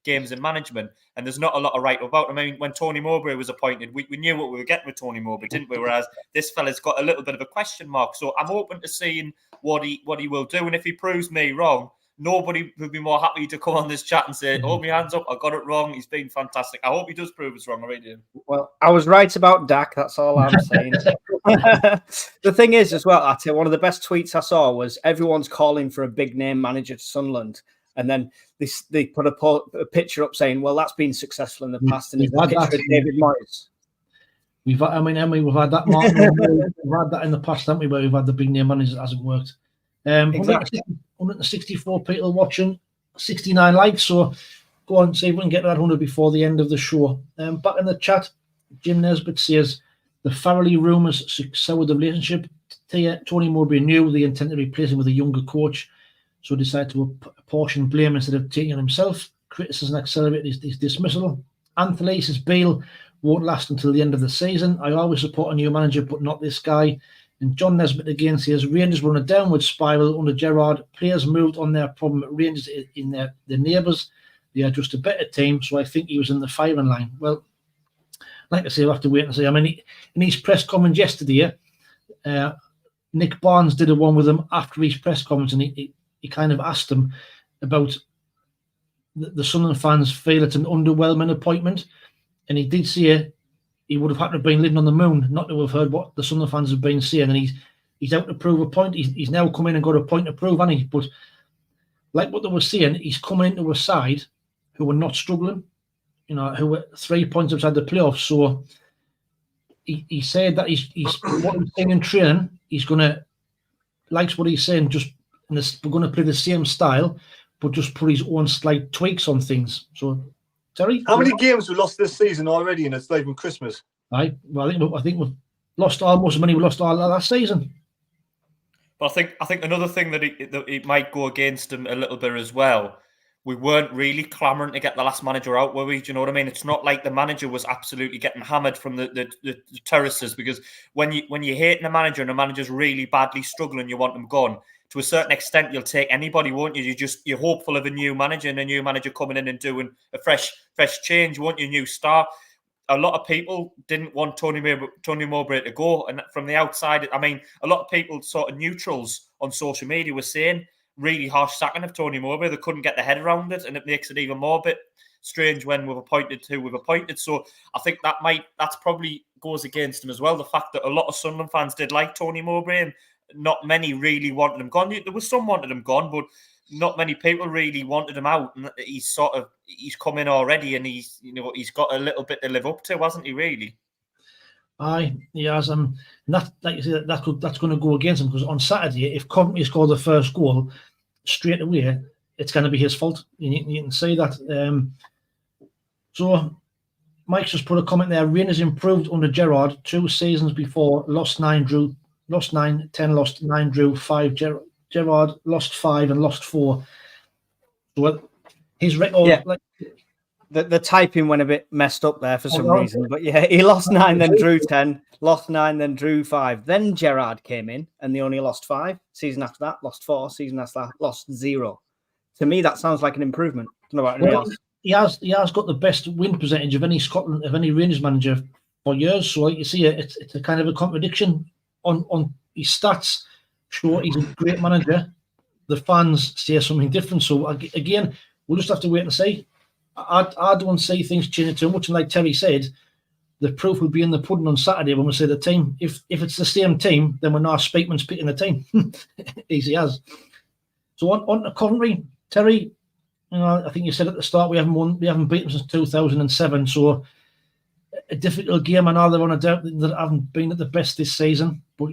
games in management, and there's not a lot of right about him. I mean, when Tony Mowbray was appointed, we knew what we were getting with Tony Mowbray, didn't we? Whereas this fella's got a little bit of a question mark. So I'm open to seeing what he will do, and if he proves me wrong, nobody would be more happy to come on this chat and say, hold my hands up, I got it wrong. He's been fantastic. I hope he does prove us wrong. I really do. Well, I was right about Dak. That's all I'm saying. The thing is, as well, I tell you, one of the best tweets I saw was everyone's calling for a big name manager to Sunderland. And then they put a picture up saying, well, that's been successful in the past. And it's a picture of David Moyes. We've had that, Martin. We've had that in the past, haven't we, where we've had the big name managers that hasn't worked. Exactly. 164 people watching, 69 likes. So go on, see if we can get to that 100 before the end of the show. Back in the chat, Jim Nesbitt says the Farrelly rumours soured the relationship. Tony Mowbray knew the intent to replace him with a younger coach, so decided to apportion blame instead of taking it himself. Criticism accelerated his dismissal. Anthony says Beale won't last until the end of the season. I always support a new manager, but not this guy. And John Nesbitt again says Rangers were on a downward spiral under Gerrard. Players moved on their problem at Rangers in their neighbours. They are just a better team, so I think he was in the firing line. Well, like I say, we'll have to wait and see. I mean, in his press comments yesterday, Nick Barnes did a one with him after his press comments, and he kind of asked him about the Sunderland fans feel it's an underwhelming appointment, and he did say he would have had to have been living on the moon not to have heard what the Sunderland fans have been saying, and he's out to prove a point. He's now come in and got a point to prove, hasn't he? But like what they were saying, he's coming into a side who were not struggling, who were 3 points outside the playoffs. So he said that he's what he's saying in training, he's gonna likes what he's saying. We're gonna play the same style, but just put his own slight tweaks on things. So. Terry? How many games we lost this season already, and it's not even Christmas? I think we've lost almost as many we lost all last season. But I think another thing that it might go against him a little bit as well. We weren't really clamouring to get the last manager out, were we? Do you know what I mean? It's not like the manager was absolutely getting hammered from the terraces, because when you're hating a manager and the manager's really badly struggling, you want them gone. To a certain extent, you'll take anybody, won't you? You're hopeful of a new manager and a new manager coming in and doing a fresh change, won't you? New start. A lot of people didn't want Tony Mowbray to go, and from the outside, I mean, a lot of people, sort of neutrals on social media, were saying really harsh sacking of Tony Mowbray. They couldn't get their head around it, and it makes it even more bit strange when we've appointed who we've appointed. So I think that's probably goes against him as well. The fact that a lot of Sunderland fans did like Tony Mowbray, and not many really wanted him gone. There was some wanted him gone, but not many people really wanted him out. And he's come in already, and he's got a little bit to live up to, hasn't he? Really. Aye, he has. And that, like you say, that's going to go against him, because on Saturday, if Coventry score the first goal straight away, it's going to be his fault. You can say that. So Mike's just put a comment there. Rangers improved under Gerrard. 2 seasons before, lost 9, 10, lost 9, drew 5. Gerrard lost 5 and lost 4. So his record, yeah. The typing went a bit messed up there for some reason. But yeah, he lost 9, then drew 10, lost 9, then drew 5. Then Gerrard came in and they only lost 5. Season after that, lost 4. Season after that, lost 0. To me, that sounds like an improvement. I don't know about anyone else. He has got the best win percentage of any Rangers manager for years. So like you see, it's a kind of a contradiction on his stats. Sure, he's a great manager. The fans say something different. So again, we'll just have to wait and see. I don't see things changing too much. And like Terry said, the proof will be in the pudding on Saturday when we say the team. If it's the same team, then we're not Speakman's picking the team. Easy as. So on to Coventry, Terry. I think you said at the start we haven't beaten since 2007. So a difficult game. I know they're on a doubt that haven't been at the best this season. But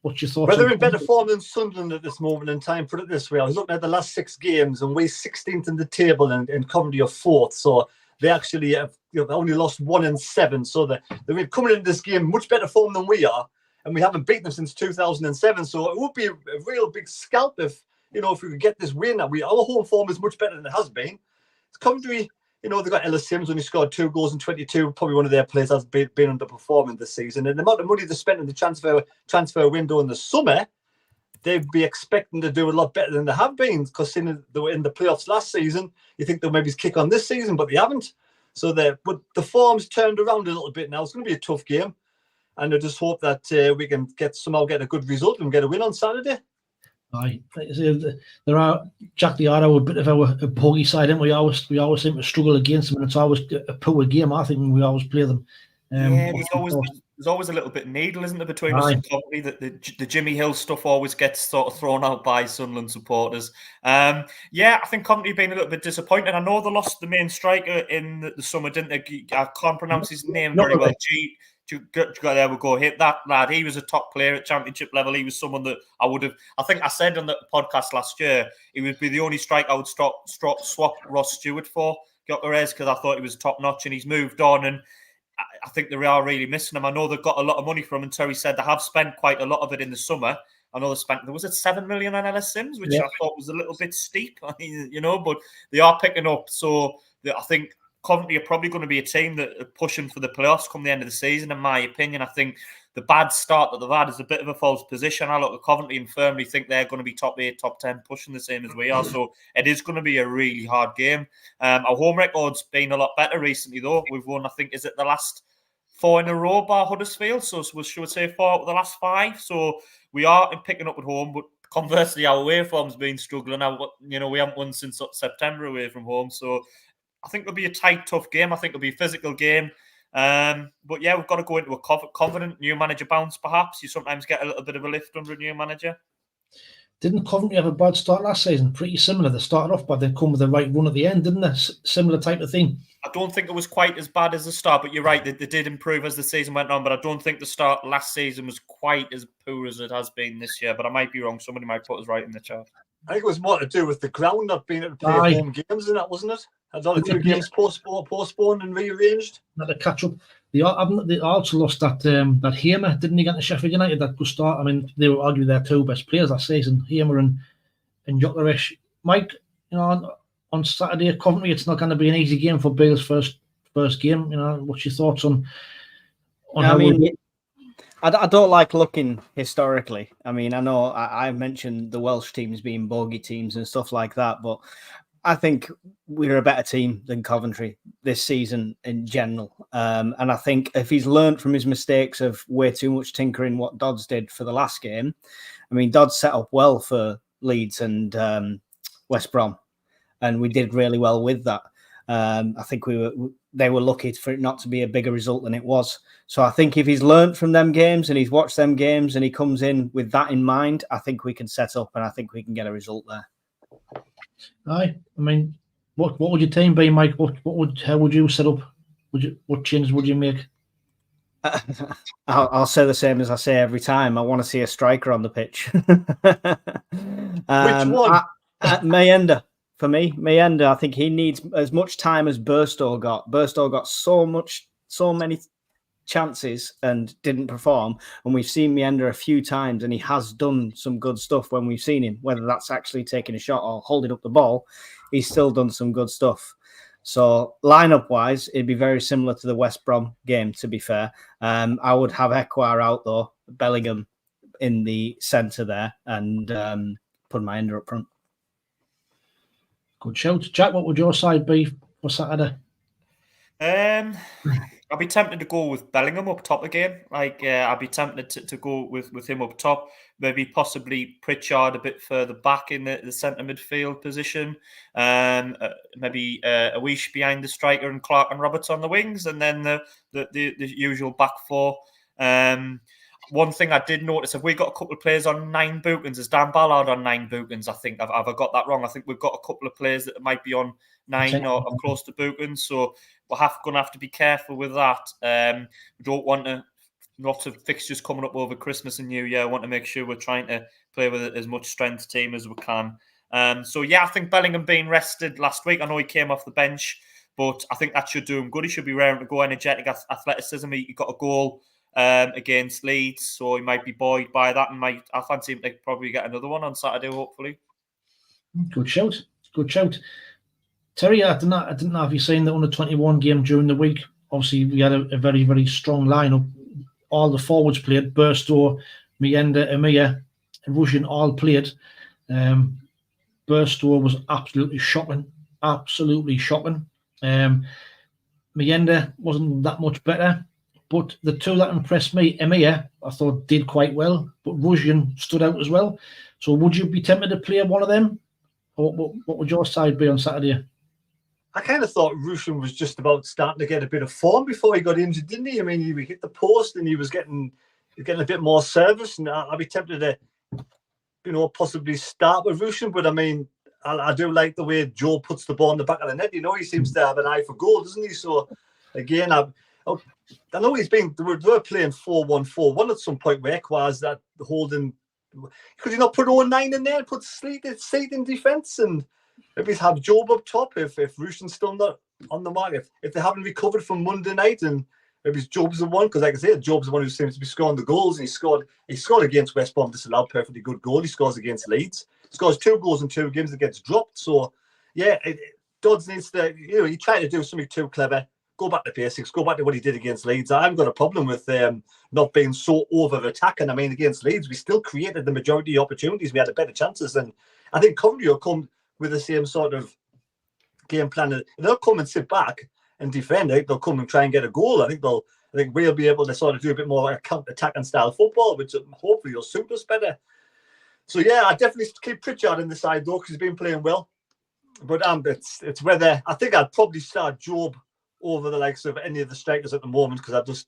what's your thoughts? Well, they're in better form than Sunderland at this moment in time. Put it this way: I was looking at the last 6 games, and we're 16th in the table, and Coventry are 4th. So they actually have only lost 1 and 7. So they're coming into this game much better form than we are, and we haven't beaten them since 2007. So it would be a real big scalp if we could get this win. Our home form is much better than it has been. Coventry, they've got Ellis Sims when he scored 2 goals in 22. Probably one of their players has been underperforming this season. And the amount of money they spent in the transfer window in the summer, they'd be expecting to do a lot better than they have been. Because they were in the playoffs last season, you think they'll maybe kick on this season, but they haven't. But the form's turned around a little bit now. It's going to be a tough game, and I just hope that we can somehow get a good result and get a win on Saturday. Aye, there are Jack the Arrow, a bit of a poggy side, and we always seem to struggle against them, and it's always a poor game. I think when we always play them. There's always a little bit of needle, isn't there, between us and Coventry? That the Jimmy Hill stuff always gets sort of thrown out by Sunderland supporters. I think Coventry have been a little bit disappointed. I know they lost the main striker in the summer, didn't they? I can't pronounce his name very well. There we go. Hit that lad. He was a top player at championship level. He was someone that I think I said on the podcast last year, he would be the only striker I would swap Ross Stewart for, Gyökeres, because I thought he was top notch, and he's moved on, and I think they are really missing him. I know they've got a lot of money from him, and Terry said they have spent quite a lot of it in the summer. I know they spent, was it 7 million on Ellis Sims, which I thought was a little bit steep, but they are picking up. So I think Coventry are probably going to be a team that are pushing for the playoffs come the end of the season, in my opinion. I think the bad start that they've had is a bit of a false position. I look at Coventry and firmly think they're going to be top 8, top 10, pushing the same as we are. So it is going to be a really hard game. Our home record's been a lot better recently, though. We've won, I think, is it the last 4 in a row bar Huddersfield? So should we say 4 out of the last 5? So we are picking up at home, but conversely, our away form's been struggling. We haven't won since September away from home. So I think it'll be a tight, tough game. I think it'll be a physical game. But yeah, we've got to go into a confident new manager bounce, perhaps. You sometimes get a little bit of a lift under a new manager. Didn't Coventry have a bad start last season? Pretty similar. They started off, but they come with the right run at the end, didn't they? Similar type of thing. I don't think it was quite as bad as the start, but you're right. They did improve as the season went on, but I don't think the start last season was quite as poor as it has been this year. But I might be wrong. Somebody might put us right in the chat. I think it was more to do with the ground not being able to play home games, and that wasn't it? Had all the 2 games postponed and rearranged. Not to catch up. They also lost that Hamer, didn't they, get to Sheffield United? That good start. I mean, they were arguably their 2 best players that season, Hamer and Gyökeres. Mike, on Saturday at Coventry, it's not going to be an easy game for Beale's first game. What's your thoughts on how I don't like looking historically. I mean, I know I mentioned the Welsh teams being bogey teams and stuff like that, but I think we're a better team than Coventry this season in general. And I think if he's learned from his mistakes of way too much tinkering what Dodds did for the last game, I mean, Dodds set up well for Leeds and West Brom, and we did really well with that. I think they were lucky for it not to be a bigger result than it was. So I think if he's learned from them games and he's watched them games and he comes in with that in mind, I think we can set up and I think we can get a result there. Aye, I mean, what would your team be, Mike? How would you set up? What changes would you make? I'll say the same as I say every time. I want to see a striker on the pitch. Which one? Mayenda. For me, Mayenda, I think he needs as much time as Burstow got. Burstow got so much so many chances and didn't perform, and we've seen Meander a few times and he has done some good stuff when we've seen him, whether that's actually taking a shot or holding up the ball, he's still done some good stuff. So lineup wise, it'd be very similar to the West Brom game, to be fair. I would have Ekwar out though, Bellingham in the centre there, and put Meander up front. Good shout. Jack, what would your side be for Saturday? I'd be tempted to go with Bellingham up top again. I'd be tempted to go with him up top. Maybe possibly Pritchard a bit further back in the centre midfield position. Maybe Awish behind the striker and Clark and Roberts on the wings, and then the usual back four. One thing I did notice, have we got a couple of players on 9 bookings? Is Dan Ballard on 9 bookings? I think. Have I got that wrong? I think we've got a couple of players that might be on 9 or close to bookings. So we're going to have to be careful with that. We don't want to, lots of fixtures coming up over Christmas and New Year. I want to make sure we're trying to play with as much strength team as we can. So yeah, I think Bellingham being rested last week. I know he came off the bench, but I think that should do him good. He should be raring to go, energetic, athleticism. He got a goal against Leeds, so he might be buoyed by that, and I fancy him to probably get another one on Saturday, hopefully. Good shout. Good shout. Terry, I didn't know if you've seen the under-21 game during the week. Obviously, we had a very, very strong lineup. All the forwards played. Burstow, Meander, Amir, and Russian all played. Burstow was absolutely shocking. Absolutely shocking. Meander wasn't that much better. But the two that impressed me, Amir, I thought did quite well. But Russian stood out as well. So would you be tempted to play one of them? Or what would your side be on Saturday? I kind of thought Russian was just about starting to get a bit of form before he got injured, didn't he? I mean, he hit the post and he was getting a bit more service, and I'd be tempted to, possibly start with Russian. But I mean, I do like the way Joe puts the ball in the back of the net. He seems to have an eye for goal, doesn't he? So again, I know he's been. They were playing 4-1-4-1 at some point where Ekwar's that holding. Could you not put 09 in there and put Sleet in defence, and maybe have Job up top if Rushan's still not on the market? If they haven't recovered from Monday night, and maybe Job's the one, because like I say, Job's the one who seems to be scoring the goals, and he scored against West Brom, disallowed, perfectly good goal. He scores against Leeds. He scores 2 goals in 2 games that gets dropped. So yeah, Dodds needs to, he tried to do something too clever. Go back to basics. Go back to what he did against Leeds. I haven't got a problem with not being so over-attacking. I mean, against Leeds, we still created the majority of opportunities. We had better chances. And I think Coventry will come with the same sort of game plan. They'll come and sit back and defend. I think they'll come and try and get a goal. I think we'll be able to sort of do a bit more counter-attacking style football, which hopefully will suit us better. So, yeah, I definitely keep Pritchard in the side, though, because he's been playing well. But it's whether... I think I'd probably start Job over the likes of any of the strikers at the moment, because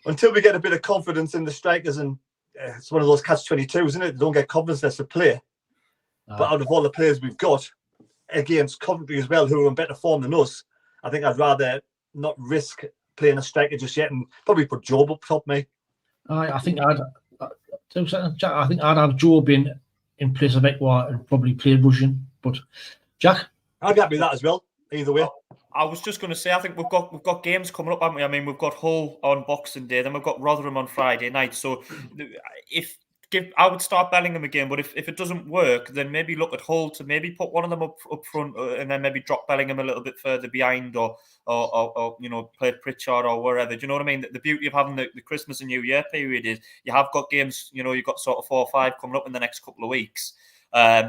until we get a bit of confidence in the strikers, and it's one of those catch-22s, isn't it? They don't get confidence, that's to play. But out of all the players we've got against Coventry as well, who are in better form than us, I think I'd rather not risk playing a striker just yet, and probably put Job up top, mate. I think I'd have Job in place of Ekwar and probably play Russian. But Jack, I'd be happy with that as well. Either way. I was just going to say, I think we've got games coming up, haven't we? I mean, we've got Hull on Boxing Day, then we've got Rotherham on Friday night. So I would start Bellingham again, but if it doesn't work, then maybe look at Hull to maybe put one of them up front, and then maybe drop Bellingham a little bit further behind, or play Pritchard or wherever. Do you know what I mean? The beauty of having the Christmas and New Year period is you have got games. You've got sort of 4 or 5 coming up in the next couple of weeks.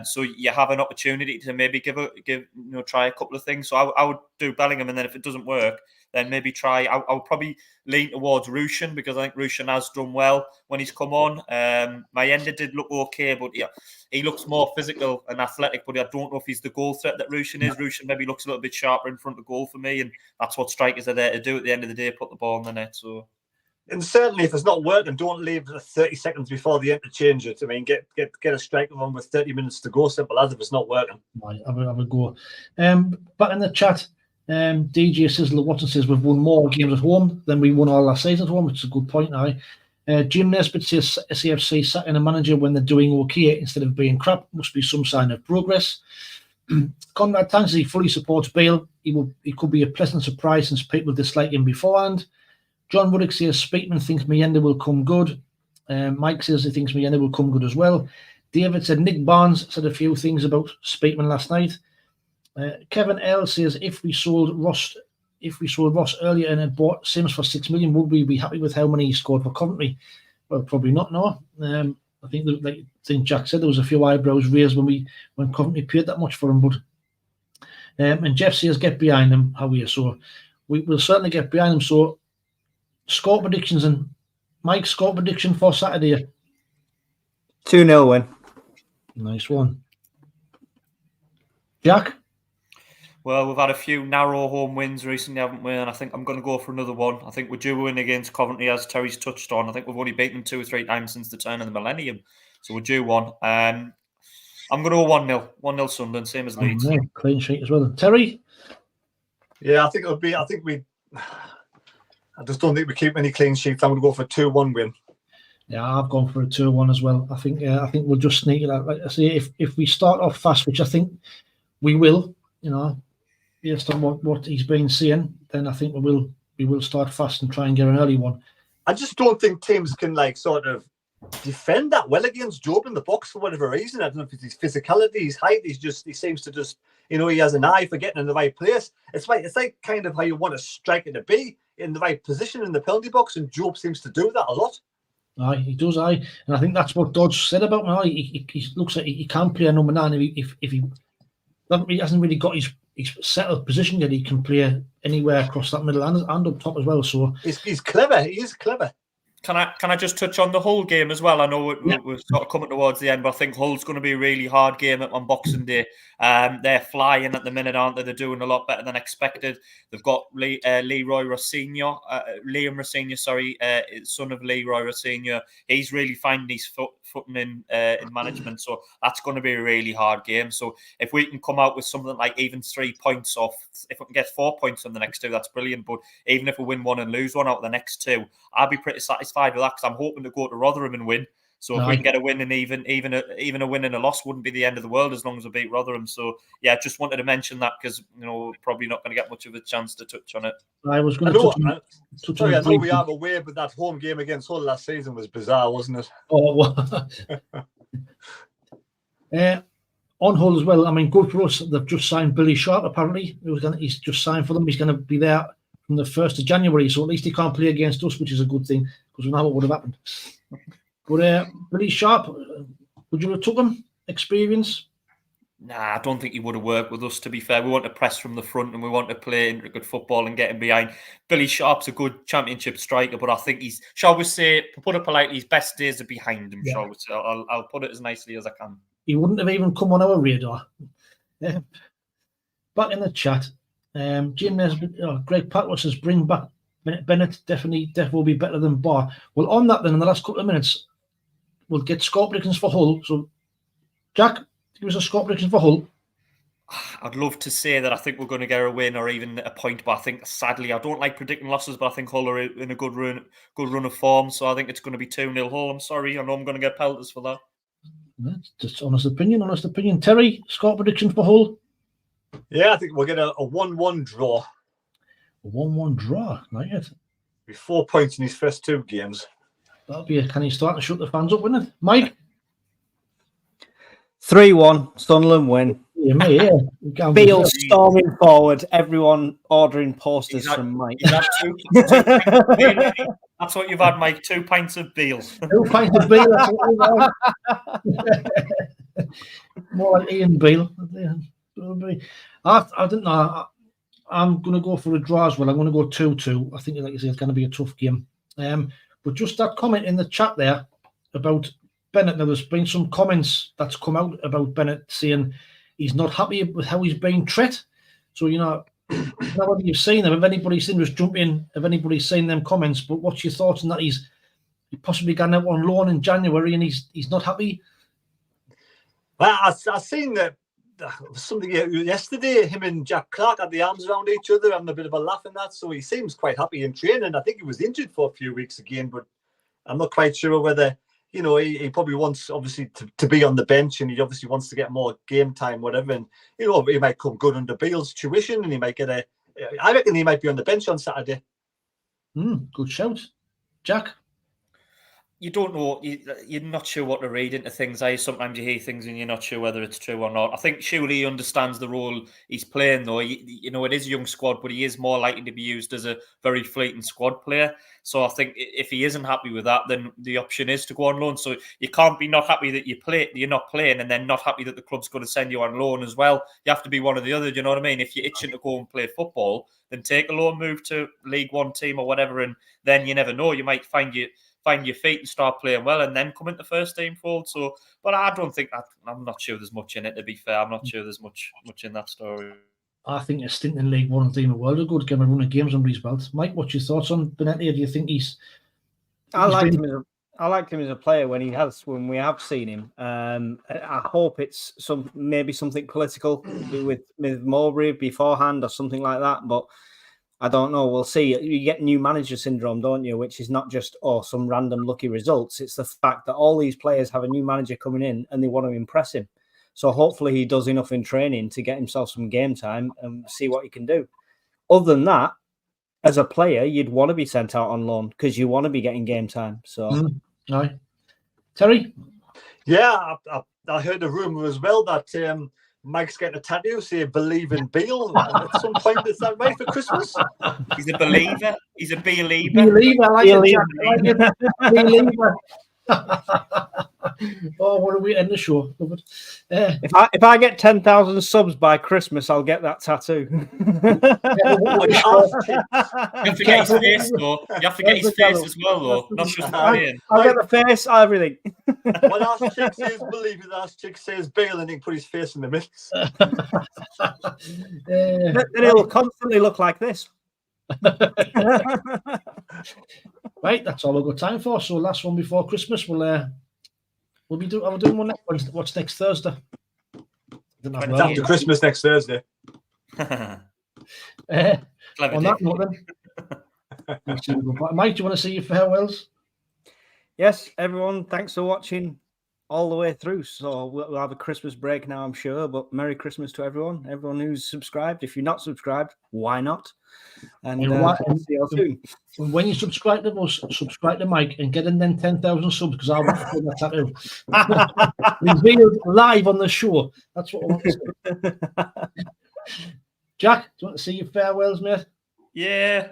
So you have an opportunity to maybe try a couple of things. So I would do Bellingham, and then if it doesn't work, then maybe try. I would probably lean towards Rushan, because I think Rushan has done well when he's come on. Meander did look okay, but yeah, he looks more physical and athletic. But I don't know if he's the goal threat that Rushan is. Rushan maybe looks a little bit sharper in front of goal for me, and that's what strikers are there to do at the end of the day: put the ball in the net. So. And certainly, if it's not working, don't leave 30 seconds before the interchange it. I mean, get a striker on with 30 minutes to go. Simple as, if it's not working. Right, I would go. Back in the chat, DJ Sizzler Watson says we've won more games at home than we won all last season at home, which is a good point. Jim Nesbitt says SAFC sacking a manager when they're doing okay instead of being crap. Must be some sign of progress. Conrad Tansey fully supports Beale. he could be a pleasant surprise since people dislike him beforehand. John Ruddick says Speakman thinks Miyenda will come good. Mike says he thinks Miyenda will come good as well. David said Nick Barnes said a few things about Speakman last night. Kevin L says if we sold Ross earlier and had bought Sims for 6 million, would we be happy with how many he scored for Coventry? Well, probably not. No. I think Jack said there was a few eyebrows raised when Coventry paid that much for him. But and Jeff says get behind him. How are you? So we'll certainly get behind him. So score predictions, and Mike's score prediction for Saturday. 2-0 win. Nice one. Jack? Well, we've had a few narrow home wins recently, haven't we? And I think I'm going to go for another one. I think we're due a win against Coventry, as Terry's touched on. I think we've only beaten them 2 or 3 times since the turn of the millennium. So we're due one. I'm going to go 1-0. 1-0 Sunderland, same as Leeds. Yeah, clean sheet as well. Terry? Yeah, I think it'll be. I just don't think we keep any clean sheets. I'm going to go for a 2-1 win. Yeah, I've gone for a 2-1 as well. I think we'll just sneak it out. Like I say, if we start off fast, which I think we will, based on what he's been saying, then I think we will start fast and try and get an early one. I just don't think teams can sort of defend that well against Job in the box for whatever reason. I don't know if it's his physicality, his height. He seems to just he has an eye for getting in the right place. It's like kind of how you want a striker to be in the right position in the penalty box, and Job seems to do that a lot. Aye, he does. And I think that's what Dodge said about him. He looks like he can play a number 9 if he hasn't really got his settled position yet. He can play anywhere across that middle and up top as well. So he's clever. He is clever. Can I just touch on the Hull game as well? I know we're sort of coming towards the end, but I think Hull's going to be a really hard game on Boxing Day. They're flying at the minute, aren't they? They're doing a lot better than expected. They've got Liam Rosenior, son of Leroy Rosenior. He's really finding his footing in management, so that's going to be a really hard game. So if we can come out with something like even 3 points off, if we can get 4 points on the next 2, that's brilliant. But even if we win 1 and lose 1 out of the next 2, I'll be pretty satisfied with that, because I'm hoping to go to Rotherham and win. So if we can get a win, and even a win and a loss wouldn't be the end of the world as long as we beat Rotherham. So yeah, just wanted to mention that, because we're probably not going to get much of a chance to touch on it. I was going to touch on it. I know we have a way, but that home game against Hull last season was bizarre, wasn't it? Oh, on Hull as well. I mean, good for us. They've just signed Billy Sharp. Apparently, he's just signed for them. He's going to be there from the 1st of January. So at least he can't play against us, which is a good thing, because we know what would have happened. But Billy Sharp, would you have took him? Experience? Nah, I don't think he would have worked with us, to be fair. We want to press from the front and we want to play intricate football and get him behind. Billy Sharp's a good championship striker, but I think he's, shall we say, to put it politely, his best days are behind him, shall we say. I'll put it as nicely as I can. He wouldn't have even come on our radar. Back in the chat, Jim Nesbitt, Greg Patwell says, bring back Bennett, definitely will be better than Barr. Well, on that then, in the last couple of minutes, we'll get score predictions for Hull. So, Jack, give us a score prediction for Hull. I'd love to say that I think we're going to get a win or even a point, but I think, sadly, I don't like predicting losses, but I think Hull are in a good run of form, so I think it's going to be 2-0 Hull. I'm sorry, I know I'm going to get pelters for that. That's just honest opinion. Terry, score prediction for Hull? Yeah, I think we'll get a 1-1 draw. A 1-1 draw, not yet. With 4 points in his first 2 games. That'll be can he start to shut the fans up, wouldn't it? Mike? 3-1, Sunderland win. Yeah. Beale storming forward, everyone ordering posters from Mike. That's what you've had, Mike. 2 pints of Beale. 2 pints of Beale, that's what more like Ian Beale. I don't know. I'm going to go for a draw as well. I'm going to go 2-2. I think, like you say, it's going to be a tough game. But just that comment in the chat there about Bennett, there's been some comments that's come out about Bennett saying he's not happy with how he's being treated. So, now whether you've seen them, if anybody's seen, just jump in, if anybody's seen them comments, but what's your thoughts on that? He possibly gone out on loan in January and he's not happy. Well, I've seen that. Something yesterday, him and Jack Clark had the arms around each other, having a bit of a laugh in that. So he seems quite happy in training. I think he was injured for a few weeks again, but I'm not quite sure whether you know, he probably wants obviously to be on the bench, and he obviously wants to get more game time, whatever. And you know, he might come good under Beale's tuition, and he might get I reckon he might be on the bench on Saturday. Good shout, Jack. You don't know. You're not sure what to read into things. Sometimes you hear things and you're not sure whether it's true or not. I think surely he understands the role he's playing, though. You know, it is a young squad, but he is more likely to be used as a very fleeting squad player. So I think if he isn't happy with that, then the option is to go on loan. So you can't be not happy that you're not playing, and then not happy that the club's going to send you on loan as well. You have to be one or the other. Do you know what I mean? If you're itching to go and play football, then take a loan move to League One team or whatever, and then you never know. You might find your feet and start playing well, and then come into first team fold. So, but I don't think that. I'm not sure there's much in it. To be fair, I'm not sure there's much in that story. I think a stint in League One team a world ago to get him a run of games under his belt. Mike, what's your thoughts on Benetti? Do you think I liked him as a player when we have seen him. I hope it's maybe something political with Mowbray beforehand or something like that, but I don't know. We'll see. You get new manager syndrome, don't you? Which is not just some random lucky results. It's the fact that all these players have a new manager coming in and they want to impress him. So hopefully he does enough in training to get himself some game time and see what he can do. Other than that, as a player, you'd want to be sent out on loan because you want to be getting game time. So, aye. Terry? Yeah, I heard a rumor as well that Mike's getting a tattoo say "Believe in Beale" at some point. Is that right for Christmas? He's a believer. He's a believer. Believer, I like it. Believer. Oh, what are we end the show? If I get 10,000 subs by Christmas, I'll get that tattoo. You have to get his face, though. You have to get his face as well, though. Not just the name. I'll get the face, everything. When our chick says "Believe," our chick says "Beale," and he can put his face in the mix. Then it'll constantly look like this. Right, that's all we've got time for. So last one before Christmas, we'll be doing one next. What's next Thursday? It's after Christmas next Thursday. On that note, then. Mike, do you want to say your farewells? Yes, everyone. Thanks for watching all the way through. So we'll have a Christmas break now, I'm sure. But Merry Christmas to everyone who's subscribed. If you're not subscribed, why not? And see you soon. When you subscribe to us, subscribe to Mike and get in then 10,000 subs because I want to put that tattoo. Revealed live on the show. That's what I want to say. Jack, do you want to say your farewells, mate? Yeah.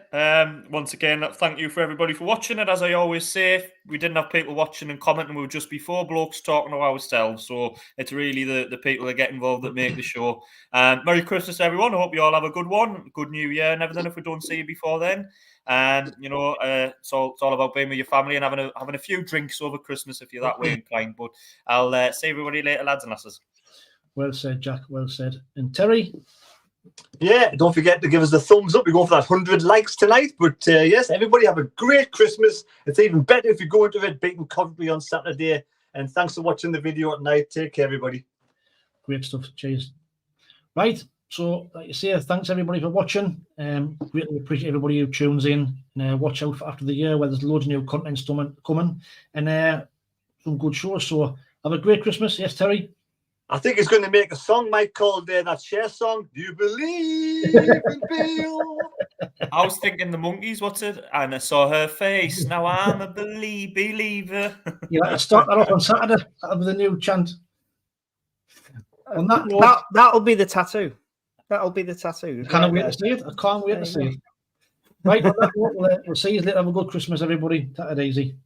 Once again, thank you for everybody for watching it. As I always say, we didn't have people watching and commenting. We were just before blokes talking to ourselves. So it's really the people that get involved that make the show. Merry Christmas, everyone. I hope you all have a good one. Good New Year and everything if we don't see you before then. And, you know, it's all about being with your family and having a few drinks over Christmas if you're that way inclined. But I'll see everybody later, lads and lasses. Well said, Jack. Well said. And Terry? Yeah, don't forget to give us the thumbs up. We go for that 100 likes tonight. But yes, everybody have a great Christmas. It's even better if you go into it beating Coventry on Saturday. And thanks for watching the video at night. Take care, everybody. Great stuff. Cheers. Right. So, like you say, thanks everybody for watching. Greatly appreciate everybody who tunes in. And watch out for after the year where there's loads of new content coming and some good shows. So, have a great Christmas. Yes, Terry? I think he's going to make a song, Mike, called that Cher song. Do you believe in Beale? I was thinking the Monkeys, what's it? And I saw her face. Now I'm a believer. You like to start that off on Saturday. That'll be the new chant. On that note, that'll be the tattoo. That'll be the tattoo. Can't wait to see it. I can't wait to see it. Right, on that note, we'll see you later. Have a good Christmas, everybody. Take it easy.